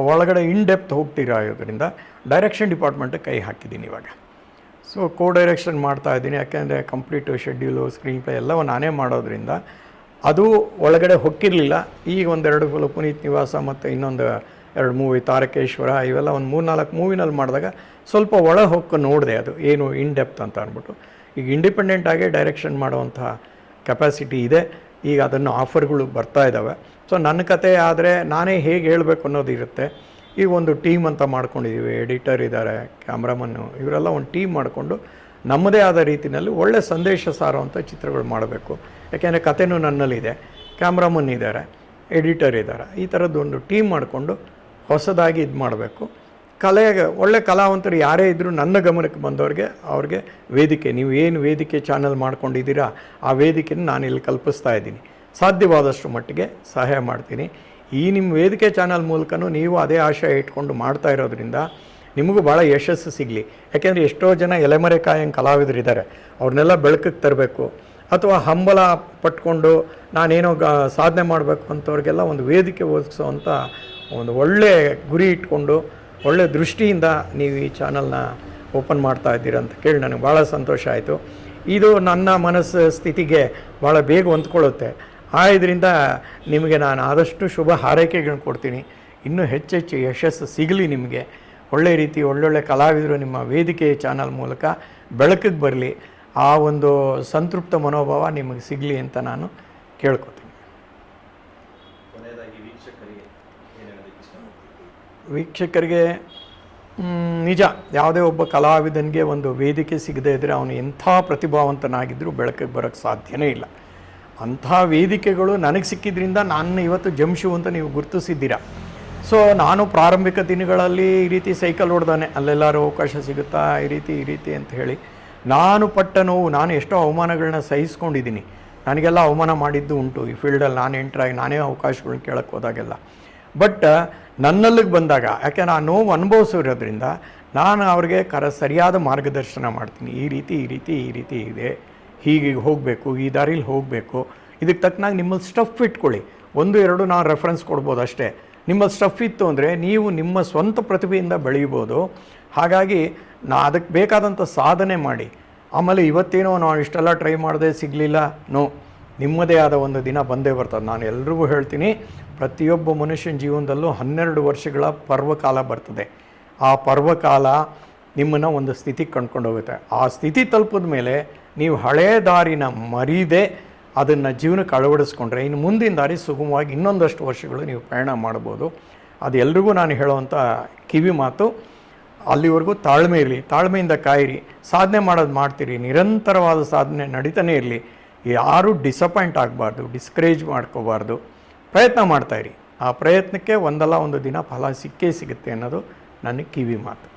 ಒಳಗಡೆ ಇನ್ ಡೆಪ್ತ್ ಹೋಗ್ತಿರೋದ್ರಿಂದ ಡೈರೆಕ್ಷನ್ ಡಿಪಾರ್ಟ್ಮೆಂಟಿಗೆ ಕೈ ಹಾಕಿದ್ದೀನಿ ಇವಾಗ. ಸೊ ಡೈರೆಕ್ಷನ್ ಮಾಡ್ತಾಯಿದ್ದೀನಿ. ಯಾಕೆಂದರೆ ಕಂಪ್ಲೀಟು ಶೆಡ್ಯೂಲು ಸ್ಕ್ರೀನ್ ಪ್ಲೇ ಎಲ್ಲವೂ ನಾನೇ ಮಾಡೋದ್ರಿಂದ ಅದು ಒಳಗಡೆ ಹೊಕ್ಕಿರಲಿಲ್ಲ. ಈಗ 1-2 ಪುನೀತ್ ನಿವಾಸ ಮತ್ತು ಇನ್ನೊಂದು 2 ಮೂವಿ ತಾರಕೇಶ್ವರ ಇವೆಲ್ಲ ಒಂದು 3-4 ಮೂವಿನಲ್ಲಿ ಮಾಡಿದಾಗ ಸ್ವಲ್ಪ ಒಳ ಹೊಕ್ಕು ನೋಡಿದೆ ಅದು ಏನು ಇನ್ ಡೆಪ್ತ್ ಅಂತ ಅಂದ್ಬಿಟ್ಟು. ಈಗ ಇಂಡಿಪೆಂಡೆಂಟಾಗಿ ಡೈರೆಕ್ಷನ್ ಮಾಡುವಂಥ ಕೆಪಾಸಿಟಿ ಇದೆ. ಈಗ ಅದನ್ನು ಆಫರ್ಗಳು ಬರ್ತಾ ಇದ್ದಾವೆ. ಸೊ ನನ್ನ ಕತೆ ಆದರೆ ನಾನೇ ಹೇಗೆ ಹೇಳಬೇಕು ಅನ್ನೋದು ಇರುತ್ತೆ. ಈಗ ಒಂದು ಟೀಮ್ ಅಂತ ಮಾಡ್ಕೊಂಡಿದ್ದೀವಿ. ಎಡಿಟರ್ ಇದ್ದಾರೆ, ಕ್ಯಾಮ್ರಾಮನ್ನು, ಇವರೆಲ್ಲ ಒಂದು ಟೀಮ್ ಮಾಡಿಕೊಂಡು ನಮ್ಮದೇ ಆದ ರೀತಿಯಲ್ಲಿ ಒಳ್ಳೆ ಸಂದೇಶ ಸಾರುವಂಥ ಚಿತ್ರಗಳು ಮಾಡಬೇಕು. ಯಾಕೆಂದರೆ ಕತೆನೂ ನನ್ನಲ್ಲಿದೆ, ಕ್ಯಾಮ್ರಾಮನ್ ಇದ್ದಾರೆ, ಎಡಿಟರ್ ಇದ್ದಾರೆ. ಈ ಥರದ್ದು ಒಂದು ಟೀಮ್ ಮಾಡಿಕೊಂಡು ಹೊಸದಾಗಿ ಇದು ಮಾಡಬೇಕು. ಕಲೆಗೆ ಒಳ್ಳೆ ಕಲಾವಂತರು ಯಾರೇ ಇದ್ದರೂ ನನ್ನ ಗಮನಕ್ಕೆ ಬಂದವ್ರಿಗೆ ಅವ್ರಿಗೆ ವೇದಿಕೆ, ನೀವು ಏನು ವೇದಿಕೆ ಚಾನಲ್ ಮಾಡ್ಕೊಂಡಿದ್ದೀರಾ ಆ ವೇದಿಕೆನ ನಾನು ಇಲ್ಲಿ ಕಲ್ಪಿಸ್ತಾ ಇದ್ದೀನಿ. ಸಾಧ್ಯವಾದಷ್ಟು ಮಟ್ಟಿಗೆ ಸಹಾಯ ಮಾಡ್ತೀನಿ. ಈ ನಿಮ್ಮ ವೇದಿಕೆ ಚಾನಲ್ ಮೂಲಕನೂ ನೀವು ಅದೇ ಆಶಯ ಇಟ್ಕೊಂಡು ಮಾಡ್ತಾ ಇರೋದ್ರಿಂದ ನಿಮಗೂ ಭಾಳ ಯಶಸ್ಸು ಸಿಗಲಿ. ಯಾಕೆಂದರೆ ಎಷ್ಟೋ ಜನ ಎಲೆಮರೆ ಕಾಯಂಗೆ ಕಲಾವಿದರಿದ್ದಾರೆ, ಅವ್ರನ್ನೆಲ್ಲ ಬೆಳಕಿಗೆ ತರಬೇಕು. ಅಥವಾ ಹಂಬಲ ಪಟ್ಕೊಂಡು ನಾನೇನೋ ಸಾಧನೆ ಮಾಡಬೇಕು ಅಂಥವ್ರಿಗೆಲ್ಲ ಒಂದು ವೇದಿಕೆ ಒದಗಿಸೋವಂಥ ಒಂದು ಒಳ್ಳೆಯ ಗುರಿ ಇಟ್ಕೊಂಡು ಒಳ್ಳೆಯ ದೃಷ್ಟಿಯಿಂದ ನೀವು ಈ ಚಾನಲ್ನ ಓಪನ್ ಮಾಡ್ತಾ ಇದ್ದೀರ ಅಂತ ಕೇಳಿ ನನಗೆ ಭಾಳ ಸಂತೋಷ ಆಯಿತು. ಇದು ನನ್ನ ಮನಸ್ಸು ಸ್ಥಿತಿಗೆ ಭಾಳ ಬೇಗ ಹೊಂದ್ಕೊಳ್ಳುತ್ತೆ. ಇದರಿಂದ ನಿಮಗೆ ನಾನು ಆದಷ್ಟು ಶುಭ ಹಾರೈಕೆಗಳನ್ನ ಕೊಡ್ತೀನಿ. ಇನ್ನೂ ಹೆಚ್ಚೆಚ್ಚು ಯಶಸ್ಸು ಸಿಗಲಿ ನಿಮಗೆ. ಒಳ್ಳೆಯ ರೀತಿ ಒಳ್ಳೊಳ್ಳೆ ಕಲಾವಿದರು ನಿಮ್ಮ ವೇದಿಕೆ ಚಾನಲ್ ಮೂಲಕ ಬೆಳಕಿಗೆ ಬರಲಿ. ಆ ಒಂದು ಸಂತೃಪ್ತ ಮನೋಭಾವ ನಿಮಗೆ ಸಿಗಲಿ ಅಂತ ನಾನು ಕೇಳ್ಕೊತೀನಿ. ವೀಕ್ಷಕರಿಗೆ ನಿಜ, ಯಾವುದೇ ಒಬ್ಬ ಕಲಾವಿದನಿಗೆ ಒಂದು ವೇದಿಕೆ ಸಿಗದೇ ಇದ್ದರೆ ಅವನು ಎಂಥ ಪ್ರತಿಭಾವಂತನಾಗಿದ್ದರೂ ಬೆಳಕಿಗೆ ಬರೋಕ್ಕೆ ಸಾಧ್ಯನೇ ಇಲ್ಲ. ಅಂಥ ವೇದಿಕೆಗಳು ನನಗೆ ಸಿಕ್ಕಿದ್ರಿಂದ ನಾನು ಇವತ್ತು ಜಂಶು ಅಂತ ನೀವು ಗುರುತಿಸಿದ್ದೀರಾ. ಸೊ ನಾನು ಪ್ರಾರಂಭಿಕ ದಿನಗಳಲ್ಲಿ ಈ ರೀತಿ ಸೈಕಲ್ ಹೊಡ್ದಾನೆ, ಅಲ್ಲೆಲ್ಲರೂ ಅವಕಾಶ ಸಿಗುತ್ತಾ ಈ ರೀತಿ ಅಂತ ಹೇಳಿ ನಾನು ಪಟ್ಟ ನೋವು, ನಾನು ಎಷ್ಟೋ ಅವಮಾನಗಳನ್ನ ಸಹಿಸ್ಕೊಂಡಿದ್ದೀನಿ. ನನಗೆಲ್ಲ ಅವಮಾನ ಮಾಡಿದ್ದು ಉಂಟು ಈ ಫೀಲ್ಡಲ್ಲಿ. ನಾನು ಎಂಟ್ರಾಗಿ ನಾನೇ ಅವಕಾಶಗಳನ್ನ ಕೇಳಕ್ಕೆ ಹೋದಾಗೆಲ್ಲ. ಬಟ್ ನನ್ನಲ್ಲಿಗೆ ಬಂದಾಗ, ಯಾಕೆ ನಾನು ನೋವು ಅನುಭವಿಸಿರೋದ್ರಿಂದ ನಾನು ಅವ್ರಿಗೆ ಸರಿಯಾದ ಮಾರ್ಗದರ್ಶನ ಮಾಡ್ತೀನಿ. ಈ ರೀತಿ ಇದೆ, ಹೀಗೆ ಹೋಗಬೇಕು, ಈ ದಾರಿಲಿ ಹೋಗಬೇಕು. ಇದಕ್ಕೆ ತಕ್ಕನಾಗಿ ನಿಮ್ಮಲ್ಲಿ ಸ್ಟಫ್ ಇಟ್ಕೊಳ್ಳಿ. 1-2 ನಾನು ರೆಫರೆನ್ಸ್ ಕೊಡ್ಬೋದು ಅಷ್ಟೇ. ನಿಮ್ಮಲ್ಲಿ ಸ್ಟಫ್ ಇತ್ತು ಅಂದರೆ ನೀವು ನಿಮ್ಮ ಸ್ವಂತ ಪ್ರತಿಭೆಯಿಂದ ಬೆಳೀಬೋದು. ಹಾಗಾಗಿ ಅದಕ್ಕೆ ಬೇಕಾದಂಥ ಸಾಧನೆ ಮಾಡಿ. ಆಮೇಲೆ ಇವತ್ತೇನೋ ನಾವು ಇಷ್ಟೆಲ್ಲ ಟ್ರೈ ಮಾಡಿದೆ ಸಿಗಲಿಲ್ಲ, ನಿಮ್ಮದೇ ಆದ ಒಂದು ದಿನ ಬಂದೇ ಬರ್ತದೆ. ನಾನು ಎಲ್ರಿಗೂ ಹೇಳ್ತೀನಿ, ಪ್ರತಿಯೊಬ್ಬ ಮನುಷ್ಯನ ಜೀವನದಲ್ಲೂ 12 ವರ್ಷಗಳ ಪರ್ವಕಾಲ ಬರ್ತದೆ. ಆ ಪರ್ವಕಾಲ ನಿಮ್ಮನ್ನು ಒಂದು ಸ್ಥಿತಿಗೆ ಕಂಡ್ಕೊಂಡು ಹೋಗುತ್ತೆ. ಆ ಸ್ಥಿತಿ ತಲುಪಿದ ಮೇಲೆ ನೀವು ಹಳೆಯ ದಾರಿನ ಮರೀದೆ ಅದನ್ನು ಜೀವನಕ್ಕೆ ಅಳವಡಿಸ್ಕೊಂಡ್ರೆ ಇನ್ನು ಮುಂದಿನ ದಾರಿ ಸುಗಮವಾಗಿ ಇನ್ನೊಂದಷ್ಟು ವರ್ಷಗಳು ನೀವು ಪ್ರಯಾಣ ಮಾಡ್ಬೋದು. ಅದು ಎಲ್ರಿಗೂ ನಾನು ಹೇಳುವಂಥ ಕಿವಿ ಮಾತು. ಅಲ್ಲಿವರೆಗೂ ತಾಳ್ಮೆ ಇರಲಿ, ತಾಳ್ಮೆಯಿಂದ ಕಾಯಿರಿ, ಸಾಧನೆ ಮಾಡೋದು ಮಾಡ್ತೀರಿ, ನಿರಂತರವಾದ ಸಾಧನೆ ನಡೀತಾನೆ ಇರಲಿ. ಯಾರೂ ಡಿಸಪಾಯಿಂಟ್ ಆಗಬಾರ್ದು, ಡಿಸ್ಕರೇಜ್ ಮಾಡ್ಕೋಬಾರ್ದು, ಪ್ರಯತ್ನ ಮಾಡ್ತಾಯಿರಿ. ಆ ಪ್ರಯತ್ನಕ್ಕೆ ಒಂದಲ್ಲ ಒಂದು ದಿನ ಫಲ ಸಿಕ್ಕೇ ಸಿಗುತ್ತೆ ಅನ್ನೋದು ನನ್ನ ಕಿವಿ ಮಾತು.